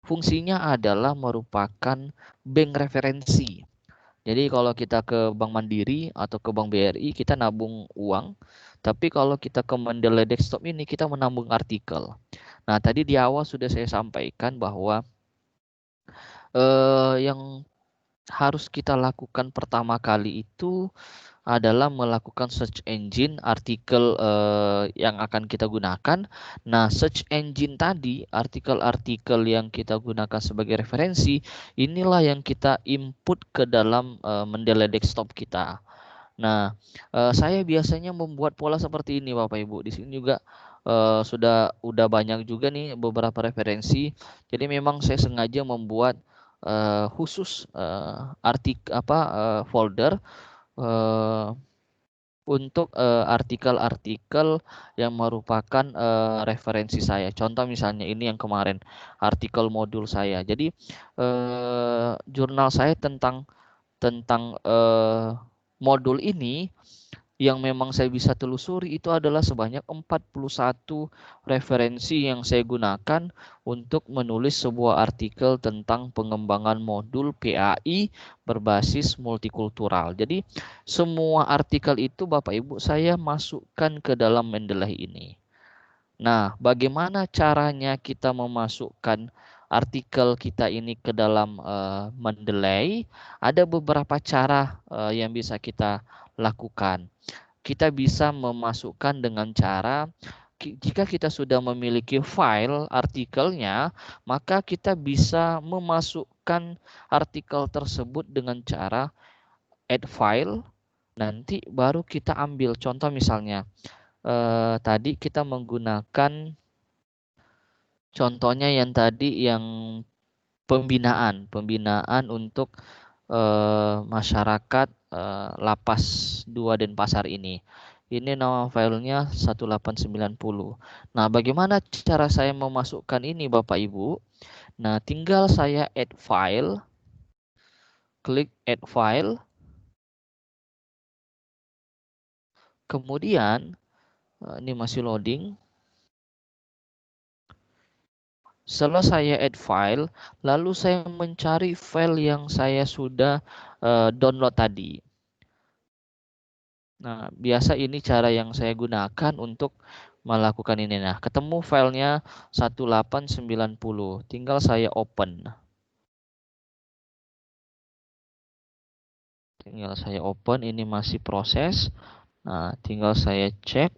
S1: Fungsinya adalah merupakan bank referensi. Jadi kalau kita ke Bank Mandiri atau ke Bank BRI kita nabung uang, tapi kalau kita ke Mendeley Desktop ini kita menabung artikel. Nah, tadi di awal sudah saya sampaikan bahwa yang harus kita lakukan pertama kali itu adalah melakukan search engine artikel yang akan kita gunakan. Nah, search engine tadi, artikel-artikel yang kita gunakan sebagai referensi, inilah yang kita input ke dalam Mendeley Desktop kita. Nah, saya biasanya membuat pola seperti ini Bapak Ibu. Di sini juga udah banyak juga nih beberapa referensi. Jadi memang saya sengaja membuat khusus folder untuk artikel-artikel yang merupakan referensi saya. Contoh misalnya ini yang kemarin artikel modul saya. Jadi jurnal saya tentang modul ini yang memang saya bisa telusuri itu adalah sebanyak 41 referensi yang saya gunakan untuk menulis sebuah artikel tentang pengembangan modul PAI berbasis multikultural. Jadi semua artikel itu Bapak Ibu saya masukkan ke dalam Mendeley ini. Nah, bagaimana caranya kita memasukkan artikel kita ini ke dalam Mendeley? Ada beberapa cara yang bisa kita lakukan. Kita bisa memasukkan dengan cara jika kita sudah memiliki file artikelnya, maka kita bisa memasukkan artikel tersebut dengan cara add file. Nanti baru kita ambil contoh misalnya tadi kita menggunakan contohnya yang tadi yang pembinaan untuk masyarakat Lapas 2 Denpasar ini. Ini nama filenya 1890. Nah, bagaimana cara saya memasukkan ini Bapak Ibu? Nah, tinggal saya add file, klik add file, kemudian ini masih loading. Setelah saya add file, lalu saya mencari file yang saya sudah download tadi. Nah, biasa ini cara yang saya gunakan untuk melakukan ini. Nah, ketemu filenya 1890. Tinggal saya open. Tinggal saya open, ini masih proses. Nah, tinggal saya cek.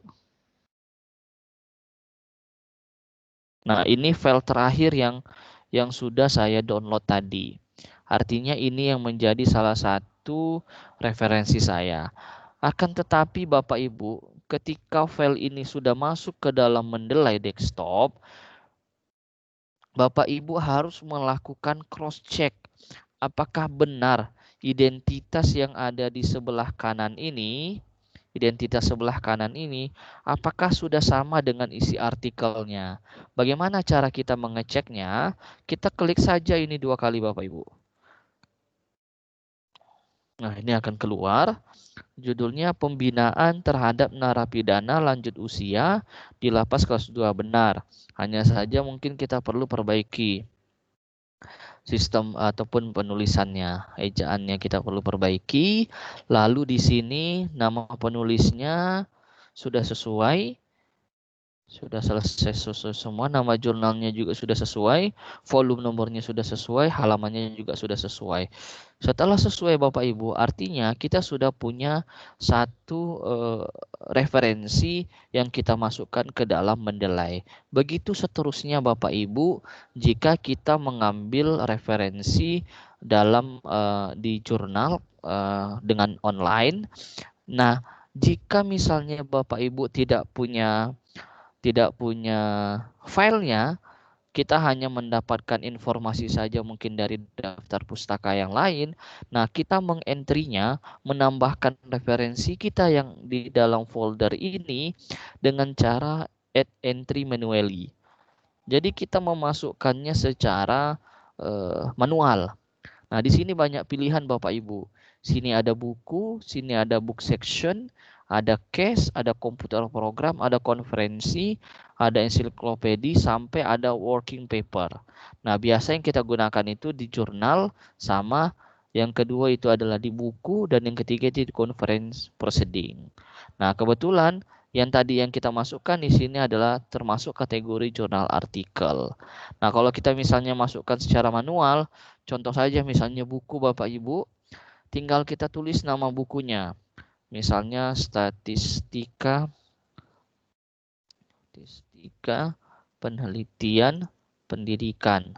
S1: Nah, ini file terakhir yang sudah saya download tadi. Artinya ini yang menjadi salah satu referensi saya. Akan tetapi Bapak Ibu, ketika file ini sudah masuk ke dalam Mendeley desktop, Bapak Ibu harus melakukan cross check. Apakah benar identitas yang ada di sebelah kanan ini, apakah sudah sama dengan isi artikelnya? Bagaimana cara kita mengeceknya? Kita klik saja ini 2 kali Bapak Ibu. Nah, ini akan keluar. Judulnya pembinaan terhadap narapidana lanjut usia di lapas kelas 2 benar. Hanya saja mungkin kita perlu perbaiki sistem ataupun penulisannya, ejaannya kita perlu perbaiki. Lalu di sini nama penulisnya sudah sesuai. Sudah selesai semua, nama jurnalnya juga sudah sesuai, volume nomornya sudah sesuai, halamannya juga sudah sesuai. Setelah sesuai Bapak Ibu, artinya kita sudah punya satu referensi yang kita masukkan ke dalam Mendeley. Begitu seterusnya Bapak Ibu, jika kita mengambil referensi dalam di jurnal dengan online. Nah, jika misalnya Bapak Ibu tidak punya filenya, kita hanya mendapatkan informasi saja mungkin dari daftar pustaka yang lain. Nah, kita mengentrinya, menambahkan referensi kita yang di dalam folder ini dengan cara add entry manually. Jadi kita memasukkannya secara manual. Nah, di sini banyak pilihan Bapak Ibu. Sini ada buku, sini ada book section, ada case, ada komputer program, ada konferensi, ada ensiklopedia, sampai ada working paper. Nah, biasa yang kita gunakan itu di jurnal, sama yang kedua itu adalah di buku, dan yang ketiga itu di conference proceeding. Nah, kebetulan yang tadi yang kita masukkan di sini adalah termasuk kategori jurnal artikel. Nah, kalau kita misalnya masukkan secara manual, contoh saja misalnya buku Bapak Ibu, tinggal kita tulis nama bukunya. Misalnya statistika penelitian pendidikan.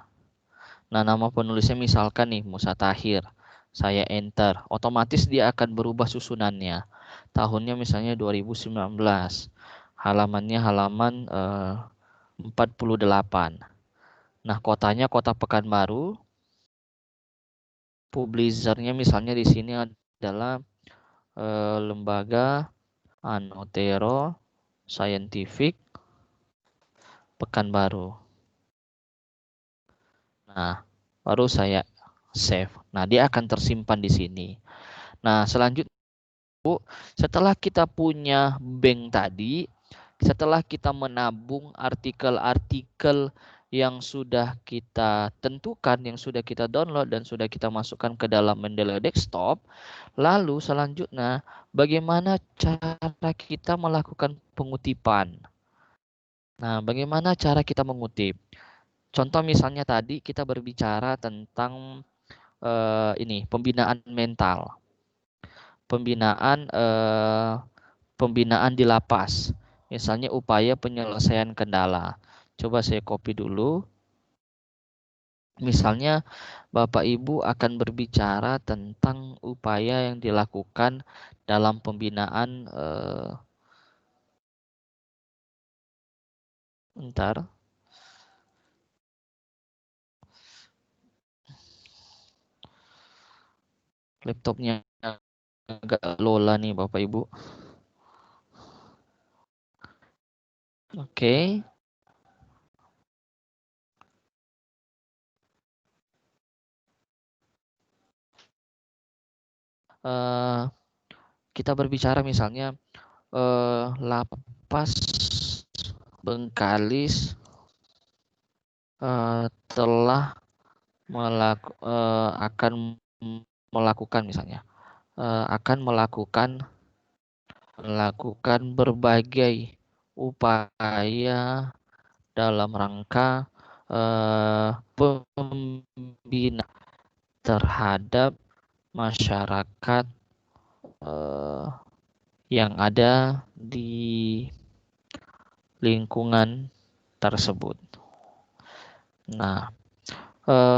S1: Nah, nama penulisnya misalkan nih Musa Tahir. Saya enter, otomatis dia akan berubah susunannya. Tahunnya misalnya 2019. Halamannya halaman 48. Nah, kotanya kota Pekanbaru. Publishernya misalnya di sini adalah lembaga Anotero Scientific Pekanbaru. Nah, baru saya save. Nah, dia akan tersimpan di sini. Nah, selanjutnya Bu, setelah kita punya bank tadi, setelah kita menabung artikel-artikel yang sudah kita tentukan, yang sudah kita download dan sudah kita masukkan ke dalam Mendeley desktop, lalu selanjutnya bagaimana cara kita melakukan pengutipan. Nah, bagaimana cara kita mengutip? Contoh misalnya tadi kita berbicara tentang ini pembinaan mental, pembinaan di lapas. Misalnya upaya penyelesaian kendala. Coba saya copy dulu. Misalnya Bapak Ibu akan berbicara tentang upaya yang dilakukan dalam pembinaan Laptopnya agak lola nih Bapak Ibu. Oke. Kita berbicara misalnya lapas Bengkalis telah akan melakukan misalnya akan melakukan berbagai upaya dalam rangka pembinaan terhadap masyarakat yang ada di lingkungan tersebut. Nah,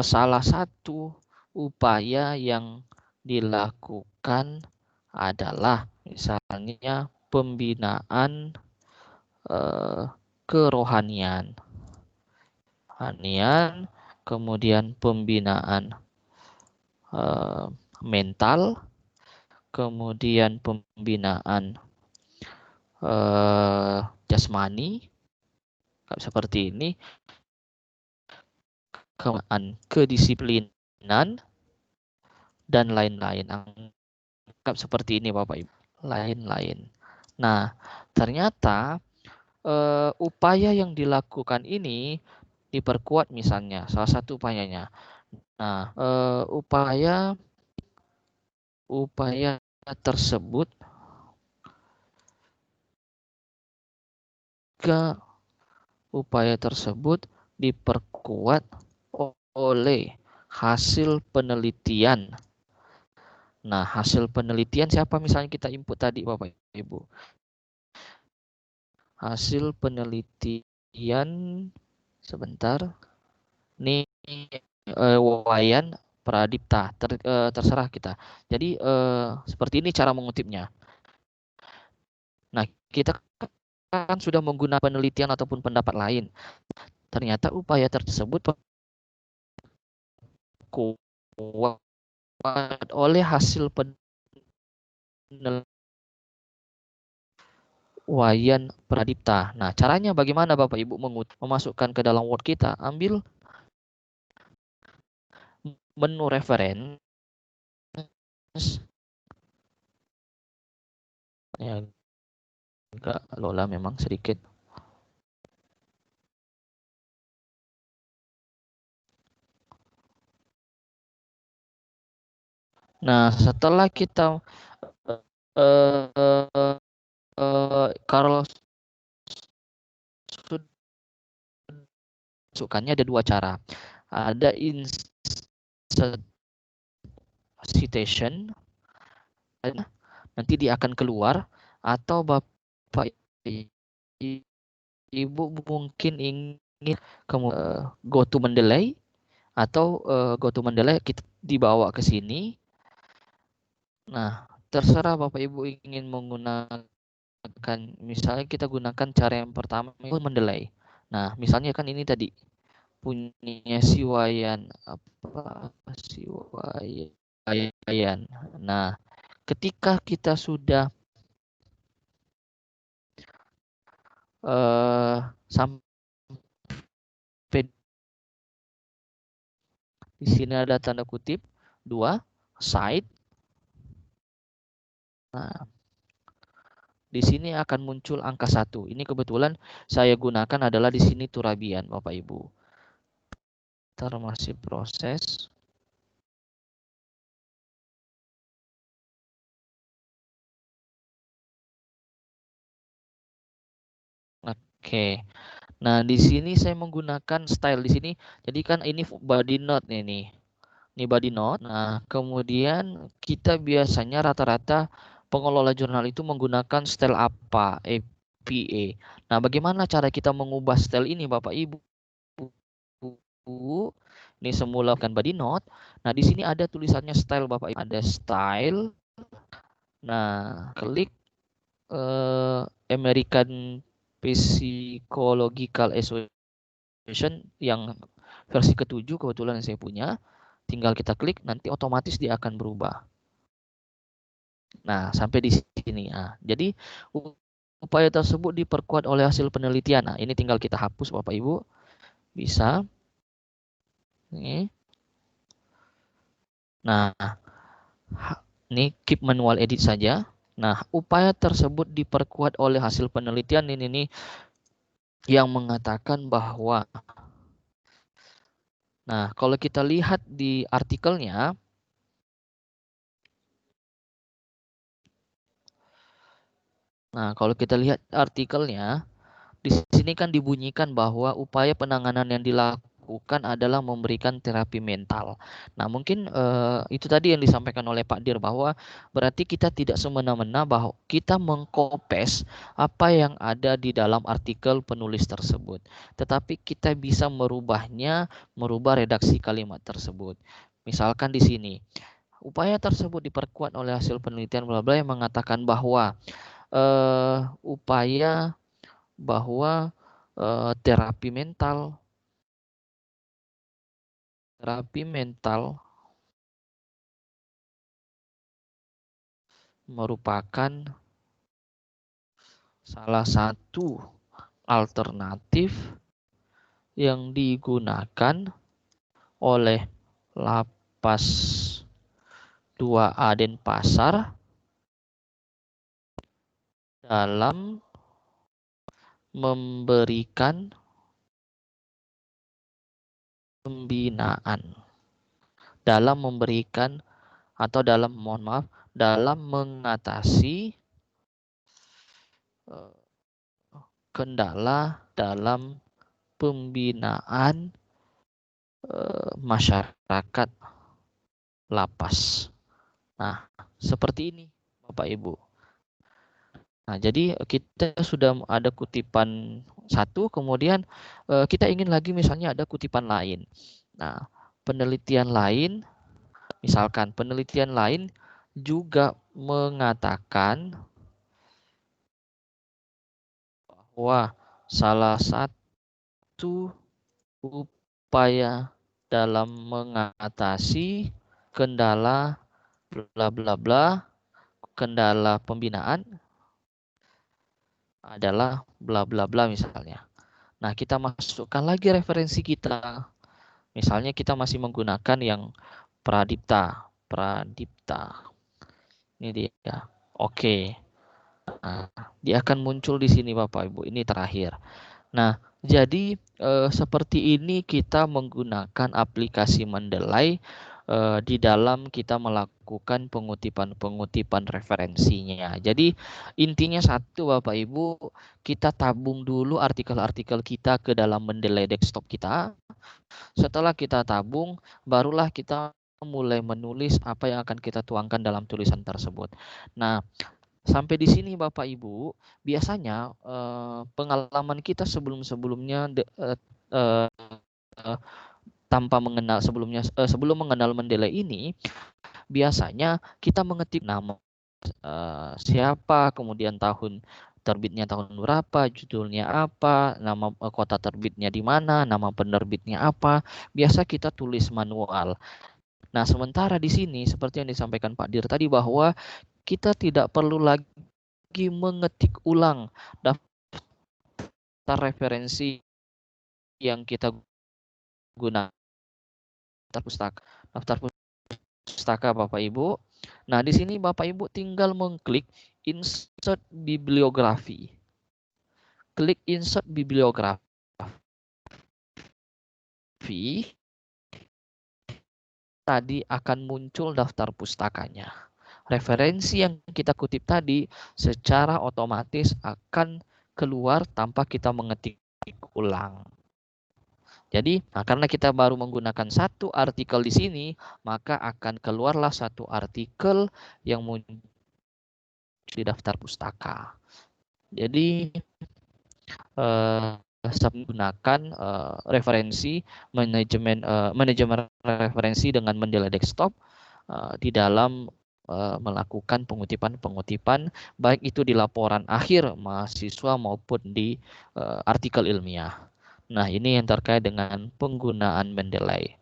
S1: salah satu upaya yang dilakukan adalah misalnya pembinaan kerohanian, kemudian pembinaan mental, kemudian pembinaan jasmani, seperti ini, kemudian kedisiplinan, dan lain-lain. Anggap seperti ini Bapak Ibu, lain-lain. Nah, ternyata upaya yang dilakukan ini diperkuat misalnya, salah satu upayanya. Nah, upaya tersebut diperkuat oleh hasil penelitian. Nah, hasil penelitian siapa misalnya kita input tadi Bapak Ibu? Hasil penelitian sebentar. Nih Wayan Pradipta, terserah kita. Jadi seperti ini cara mengutipnya. Nah, kita kan sudah menggunakan penelitian ataupun pendapat lain. Ternyata upaya tersebut kuat oleh hasil penelitian Wayan Pradipta. Nah, caranya bagaimana Bapak Ibu memasukkan ke dalam Word kita? Ambil menu reference. Ya, agak lola memang sedikit. Nah, setelah kita kalau masukkannya ada dua cara. Ada insert citation, nanti dia akan keluar, atau Bapak Ibu mungkin ingin go to Mendeley, atau go to Mendeley kita dibawa ke sini. Nah, terserah Bapak Ibu ingin menggunakan, misalnya kita gunakan cara yang pertama Mendeley. Nah, misalnya kan ini tadi punya si Wayan, Wayan. Nah, ketika kita sudah sampai di sini ada tanda kutip 2 site. Nah, di sini akan muncul angka 1. Ini kebetulan saya gunakan adalah di sini Turabian, Bapak Ibu. Ntar masih proses. Oke. Nah, di sini saya menggunakan style di sini. Jadi kan ini body note ini. Ini body note. Nah, kemudian kita biasanya rata-rata pengelola jurnal itu menggunakan style apa? APA. Nah, bagaimana cara kita mengubah style ini Bapak Ibu? Ini semula kan body note. Nah, di sini ada tulisannya style Bapak Ibu. Ada style. Nah, klik American Psychological Association yang versi ke-7 kebetulan yang saya punya. Tinggal kita klik, nanti otomatis dia akan berubah. Nah, sampai di sini. Nah, jadi upaya tersebut diperkuat oleh hasil penelitian. Nah, ini tinggal kita hapus Bapak Ibu. Bisa. Ini. Nah, ini keep manual edit saja. Nah, upaya tersebut diperkuat oleh hasil penelitian ini yang mengatakan bahwa, nah, kalau kita lihat di artikelnya, di sini kan dibunyikan bahwa upaya penanganan yang dilakukan adalah memberikan terapi mental. Nah, mungkin itu tadi yang disampaikan oleh Pak Dir, bahwa berarti kita tidak semena-mena bahwa kita mengkopes apa yang ada di dalam artikel penulis tersebut. Tetapi kita bisa merubahnya, merubah redaksi kalimat tersebut. Misalkan di sini, upaya tersebut diperkuat oleh hasil penelitian bla bla yang mengatakan bahwa upaya bahwa terapi mental merupakan salah satu alternatif yang digunakan oleh Lapas 2A Denpasar dalam memberikan pembinaan, dalam mengatasi kendala dalam pembinaan masyarakat lapas. Nah, seperti ini Bapak Ibu. Nah, jadi kita sudah ada kutipan satu, kemudian kita ingin lagi misalnya ada kutipan lain. Nah, penelitian lain, misalkan penelitian lain juga mengatakan bahwa salah satu upaya dalam mengatasi kendala bla bla bla, kendala pembinaan adalah bla bla bla misalnya. Nah, kita masukkan lagi referensi kita. Misalnya kita masih menggunakan yang Pradipta. Ini dia. Oke. Nah, dia akan muncul di sini Bapak Ibu. Ini terakhir. Nah, jadi seperti ini kita menggunakan aplikasi Mendeley di dalam kita melakukan pengutipan referensinya. Jadi intinya satu Bapak Ibu, kita tabung dulu artikel-artikel kita ke dalam Mendeley desktop kita. Setelah kita tabung, barulah kita mulai menulis apa yang akan kita tuangkan dalam tulisan tersebut. Nah, sampai di sini Bapak Ibu, biasanya pengalaman kita sebelum-sebelumnya tanpa mengenal sebelum mengenal Mendeley ini, biasanya kita mengetik nama siapa, kemudian tahun terbitnya tahun berapa, judulnya apa, nama kota terbitnya di mana, nama penerbitnya apa, biasa kita tulis manual. Nah, sementara di sini seperti yang disampaikan Pak Dir tadi bahwa kita tidak perlu lagi mengetik ulang daftar referensi yang kita gunakan daftar pustaka Bapak Ibu. Nah, di sini Bapak Ibu tinggal mengklik insert bibliografi. Klik insert bibliografi. Tadi akan muncul daftar pustakanya. Referensi yang kita kutip tadi secara otomatis akan keluar tanpa kita mengetik ulang. Jadi, karena kita baru menggunakan satu artikel di sini, maka akan keluarlah satu artikel yang muncul di daftar pustaka. Jadi, saya menggunakan referensi manajemen referensi dengan Mendeley desktop di dalam melakukan pengutipan baik itu di laporan akhir mahasiswa maupun di artikel ilmiah. Nah, ini yang terkait dengan penggunaan Mendeley.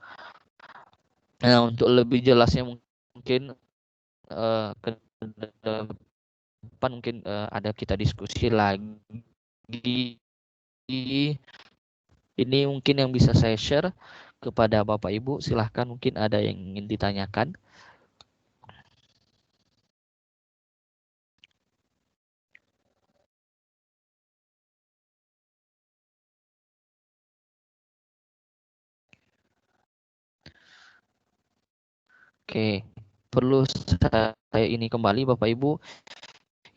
S1: Nah, untuk lebih jelasnya mungkin depan mungkin ada kita diskusi lagi. Ini mungkin yang bisa saya share kepada Bapak Ibu. Silahkan, mungkin ada yang ingin ditanyakan. Oke, perlu saya ini kembali Bapak Ibu.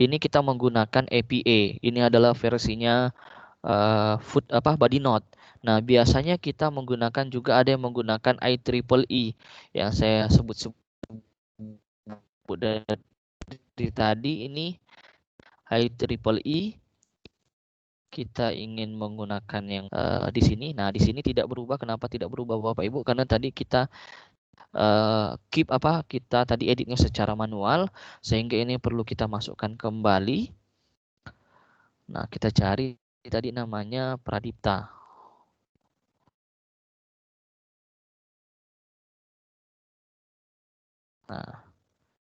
S1: Ini kita menggunakan APA. Ini adalah versinya body note. Nah, biasanya kita menggunakan juga ada yang menggunakan IEEE yang saya sebut dari tadi. Ini IEEE. Kita ingin menggunakan yang di sini. Nah, di sini tidak berubah. Kenapa tidak berubah Bapak Ibu? Karena tadi kita kita tadi editnya secara manual, sehingga ini perlu kita masukkan kembali. Nah, kita cari tadi namanya Pradipta. Nah,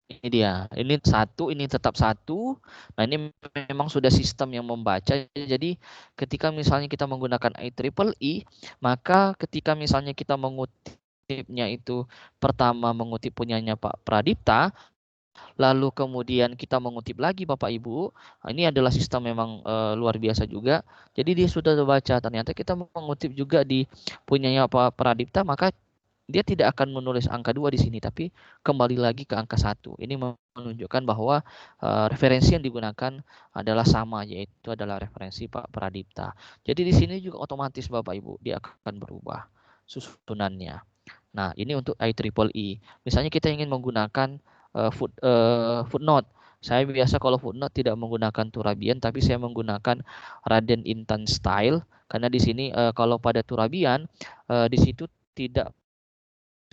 S1: ini dia. Ini satu, ini tetap satu. Nah, ini memang sudah sistem yang membaca. Jadi ketika misalnya kita menggunakan IEEE, maka ketika misalnya kita mengutipnya itu pertama mengutip punyanya Pak Pradipta, lalu kemudian kita mengutip lagi Bapak Ibu. Nah, ini adalah sistem memang luar biasa juga. Jadi dia sudah terbaca. Ternyata kita mengutip juga di punyanya Pak Pradipta, maka dia tidak akan menulis angka 2 di sini, tapi kembali lagi ke angka 1. Ini menunjukkan bahwa referensi yang digunakan adalah sama, yaitu adalah referensi Pak Pradipta. Jadi di sini juga otomatis Bapak Ibu, dia akan berubah susunannya. Nah, ini untuk IEEE. Misalnya kita ingin menggunakan footnote. Saya biasa kalau footnote tidak menggunakan Turabian, tapi saya menggunakan Raden Intan Style, karena di sini kalau pada Turabian di situ tidak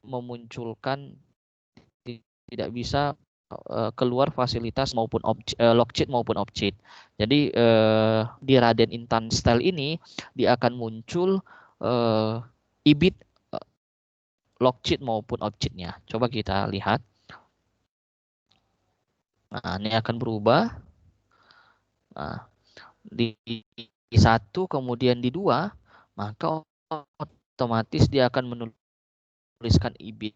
S1: memunculkan, tidak bisa keluar fasilitas maupun logcheat maupun object. Jadi di Raden Intan Style ini dia akan muncul ibit logcheat maupun objeknya. Coba kita lihat. Nah, ini akan berubah. Nah, di 1 kemudian di 2, maka otomatis dia akan menuliskan ibit.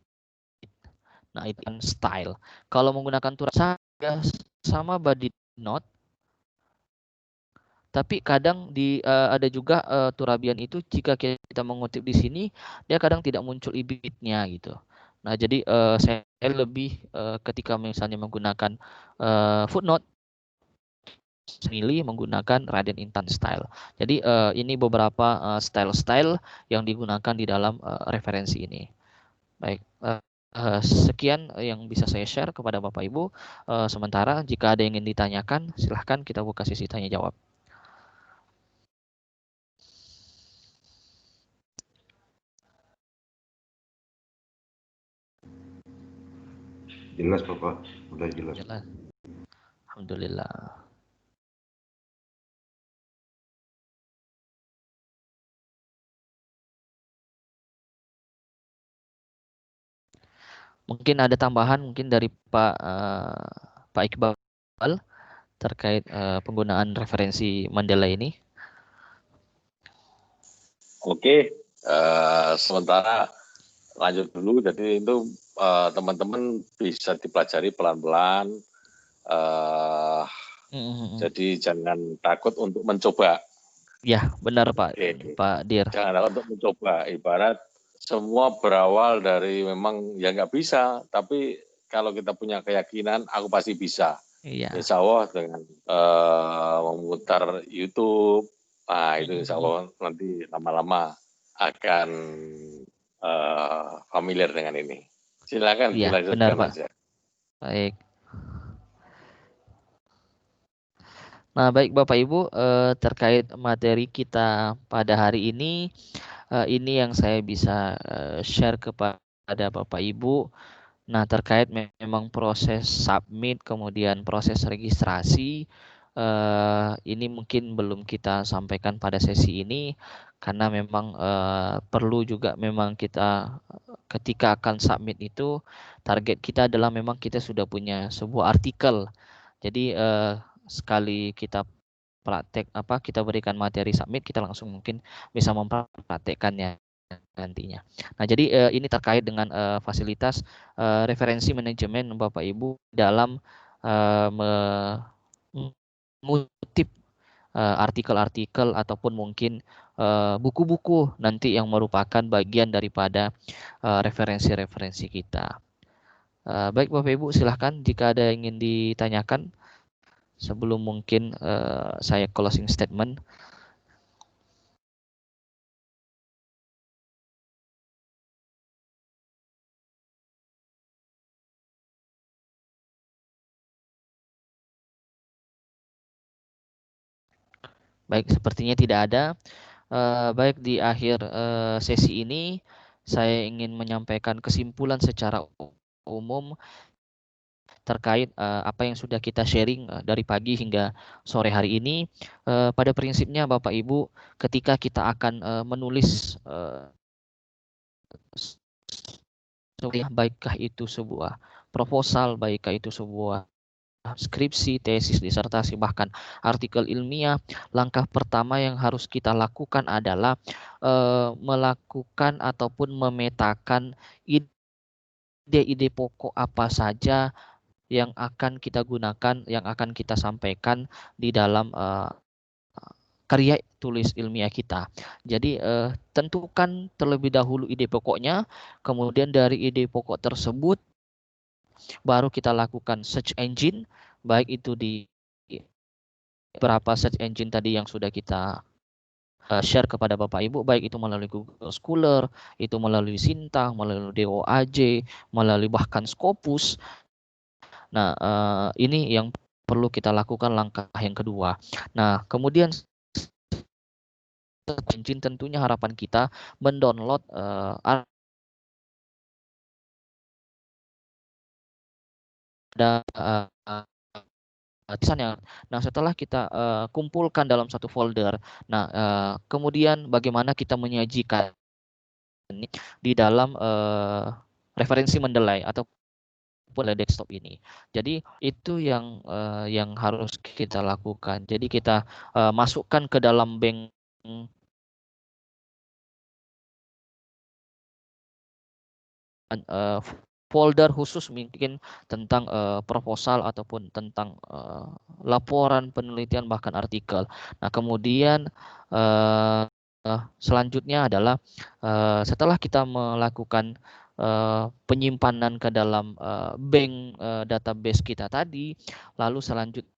S1: Nah, itu kan style. Kalau menggunakan Turabian sama body note, tapi kadang ada juga Turabian itu jika kita mengutip di sini, dia kadang tidak muncul ibitnya gitu. Nah, jadi saya lebih ketika misalnya menggunakan footnote, milih menggunakan Raden Intan Style. Jadi ini beberapa style-style yang digunakan di dalam referensi ini. Baik, sekian yang bisa saya share kepada Bapak Ibu. Sementara jika ada yang ingin ditanyakan, silahkan kita buka sesi tanya jawab.
S3: Jelas Bapak, udah jelas.
S1: Alhamdulillah. Mungkin ada tambahan mungkin dari Pak Iqbal terkait penggunaan referensi Mandela ini.
S4: Oke, sementara lanjut dulu. Jadi itu teman-teman bisa dipelajari pelan-pelan. Jadi jangan takut untuk mencoba.
S1: Ya, benar Pak. Oke. Pak Dir.
S4: Jangan takut untuk mencoba. Ibarat semua berawal dari memang ya nggak bisa, tapi kalau kita punya keyakinan, aku pasti bisa. Iya. Insya Allah dengan memutar YouTube, itu insya Allah nanti lama-lama akan familiar dengan ini. Silakan dilanjutkan. Benar Pak. Aja.
S1: Baik. Nah, baik Bapak Ibu, terkait materi kita pada hari ini yang saya bisa share kepada Bapak Ibu. Nah, terkait memang proses submit, kemudian proses registrasi, ini mungkin belum kita sampaikan pada sesi ini karena memang perlu juga memang kita ketika akan submit itu target kita adalah memang kita sudah punya sebuah artikel. Jadi sekali kita praktek kita berikan materi submit, kita langsung mungkin bisa mempraktekkannya nantinya. Nah, jadi ini terkait dengan fasilitas referensi manajemen Bapak Ibu dalam mengutip artikel-artikel ataupun mungkin buku-buku nanti yang merupakan bagian daripada referensi-referensi kita. Baik Bapak Ibu, silahkan jika ada yang ingin ditanyakan sebelum mungkin saya closing statement. Baik, sepertinya tidak ada. Baik, di akhir sesi ini saya ingin menyampaikan kesimpulan secara umum terkait apa yang sudah kita sharing dari pagi hingga sore hari ini. Pada prinsipnya Bapak Ibu, ketika kita akan menulis baikkah itu sebuah proposal, baikkah itu sebuah skripsi, tesis, disertasi, bahkan artikel ilmiah, langkah pertama yang harus kita lakukan adalah melakukan ataupun memetakan ide-ide pokok apa saja yang akan kita gunakan, yang akan kita sampaikan di dalam karya tulis ilmiah kita. Jadi tentukan terlebih dahulu ide pokoknya, kemudian dari ide pokok tersebut baru kita lakukan search engine, baik itu di beberapa search engine tadi yang sudah kita share kepada Bapak Ibu, baik itu melalui Google Scholar, itu melalui Sintang, melalui DOAJ, melalui bahkan Scopus. Nah, ini yang perlu kita lakukan langkah yang kedua. Nah, kemudian engine tentunya harapan kita mendownload ada tulisannya. Nah, setelah kita kumpulkan dalam satu folder, nah kemudian bagaimana kita menyajikan di dalam referensi mendelai atau desktop ini. Jadi itu yang harus kita lakukan. Jadi kita masukkan ke dalam bank folder khusus mungkin tentang proposal ataupun tentang laporan penelitian bahkan artikel. Nah, kemudian selanjutnya adalah setelah kita melakukan penyimpanan ke dalam bank database kita tadi, lalu selanjutnya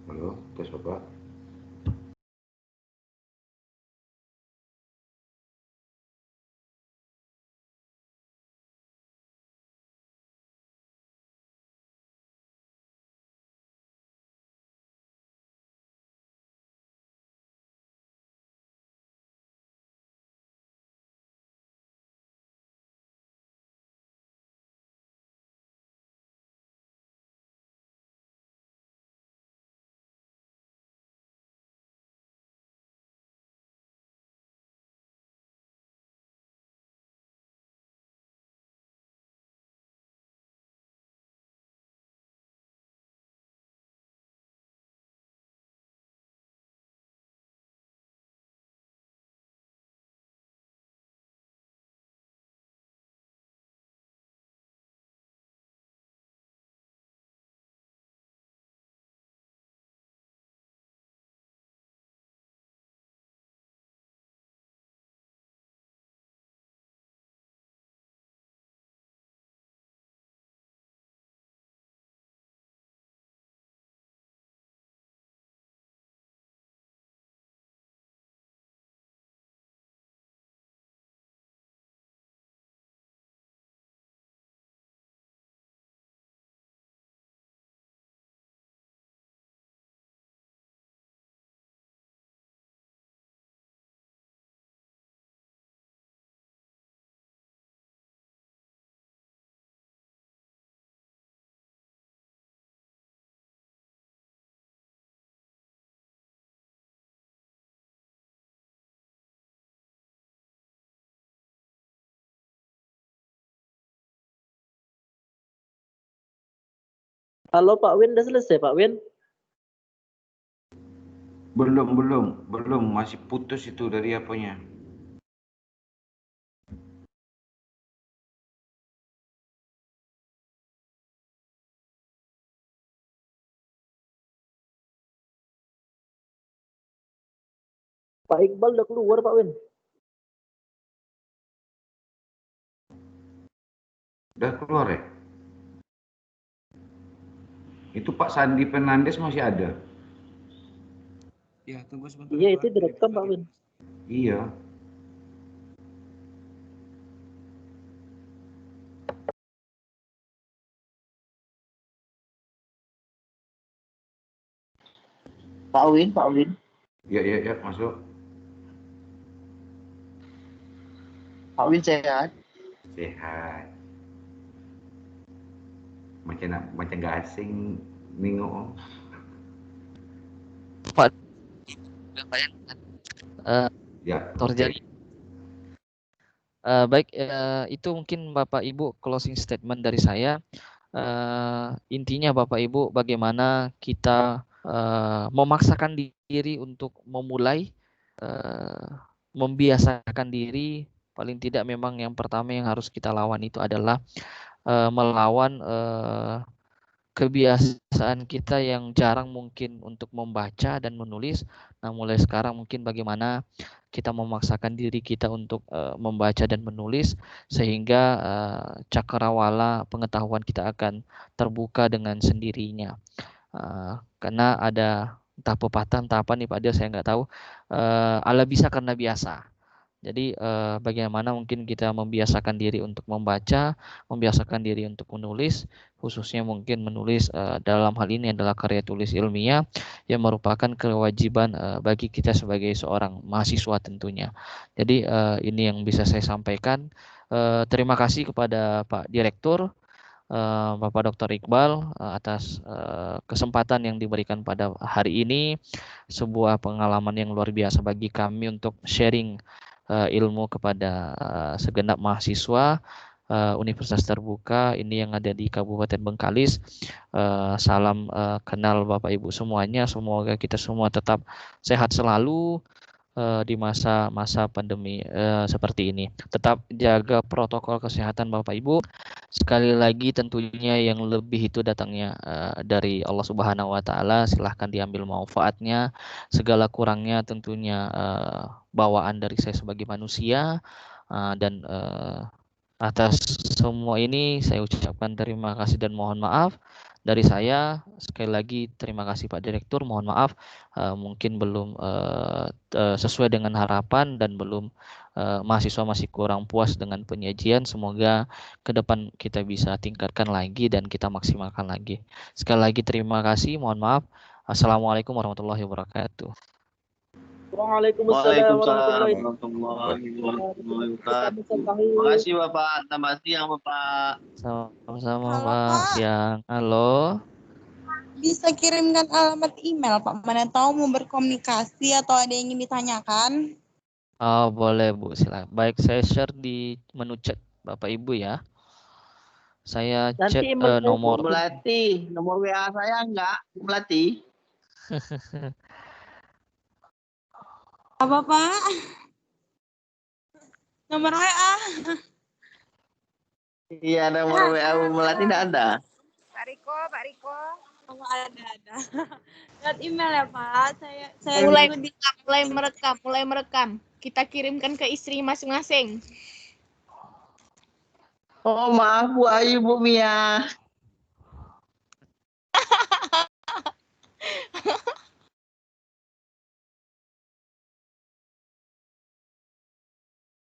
S3: Halo, tes Bapak.
S5: Halo Pak Win, udah selesai Pak Win?
S3: Belum, masih putus itu dari apanya.
S5: Pak Iqbal udah keluar Pak Win?
S3: Udah keluar ya? Itu Pak Sandi Fernandes masih ada?
S6: Ya, tunggu sebentar.
S5: Iya, itu direkam Pak Win.
S3: Iya.
S7: Pak Win.
S3: Ya, masuk.
S7: Pak Win sehat.
S3: Sehat. Macam nggak asing Ningo.
S1: Pak,
S3: Ya.
S1: terjadi. Baik, itu mungkin Bapak Ibu closing statement dari saya. Intinya Bapak Ibu, bagaimana kita memaksakan diri untuk memulai, membiasakan diri. Paling tidak memang yang pertama yang harus kita lawan itu adalah melawan kebiasaan kita yang jarang mungkin untuk membaca dan menulis. Nah, mulai sekarang mungkin bagaimana kita memaksakan diri kita untuk membaca dan menulis, sehingga cakrawala pengetahuan kita akan terbuka dengan sendirinya. Karena ada entah pepatah entah apa nih Pak Dia, saya nggak tahu. Allah bisa karena biasa. Jadi bagaimana mungkin kita membiasakan diri untuk membaca, membiasakan diri untuk menulis, khususnya mungkin menulis dalam hal ini adalah karya tulis ilmiah yang merupakan kewajiban bagi kita sebagai seorang mahasiswa tentunya. Jadi ini yang bisa saya sampaikan. Terima kasih kepada Pak Direktur, Bapak Dr. Iqbal atas kesempatan yang diberikan pada hari ini. Sebuah pengalaman yang luar biasa bagi kami untuk sharing ilmu kepada segenap mahasiswa Universitas Terbuka ini yang ada di Kabupaten Bengkalis. Salam kenal Bapak Ibu semuanya. Semoga kita semua tetap sehat selalu di masa-masa pandemi seperti ini. Tetap jaga protokol kesehatan Bapak Ibu. Sekali lagi tentunya yang lebih itu datangnya dari Allah Subhanahu wa taala, silahkan diambil manfaatnya. Segala kurangnya tentunya bawaan dari saya sebagai manusia, dan atas semua ini saya ucapkan terima kasih dan mohon maaf. Dari saya sekali lagi terima kasih Pak Direktur, mohon maaf mungkin belum sesuai dengan harapan dan belum mahasiswa masih kurang puas dengan penyajian. Semoga ke depan kita bisa tingkatkan lagi dan kita maksimalkan lagi. Sekali lagi terima kasih, mohon maaf. Assalamualaikum warahmatullahi wabarakatuh.
S5: Waalaikumsalam warahmatullahi
S7: wabarakatuh. Terima kasih Bapak. Selamat siang Bapak.
S1: Sama-sama
S2: Halo,
S1: Pak.
S2: Pak.
S1: Siang. Halo.
S2: Bisa kirimkan alamat email Pak, mana tahu mau berkomunikasi atau ada yang ingin ditanyakan.
S1: Oh, boleh Bu, silakan. Baik, saya share di menu chat Bapak Ibu ya. Saya chat nomor
S7: Melati, nomor WA saya enggak, Melati.
S2: Apa Pak? Nomor WA.
S7: Iya, nomor WA Melati enggak ada.
S2: Pak Riko. Oh, ada. Lihat email ya Pak. Saya
S8: mulai merekam. Kita kirimkan ke istri masing-masing.
S7: Oh, maaf Bu Ayu, Bu Mia.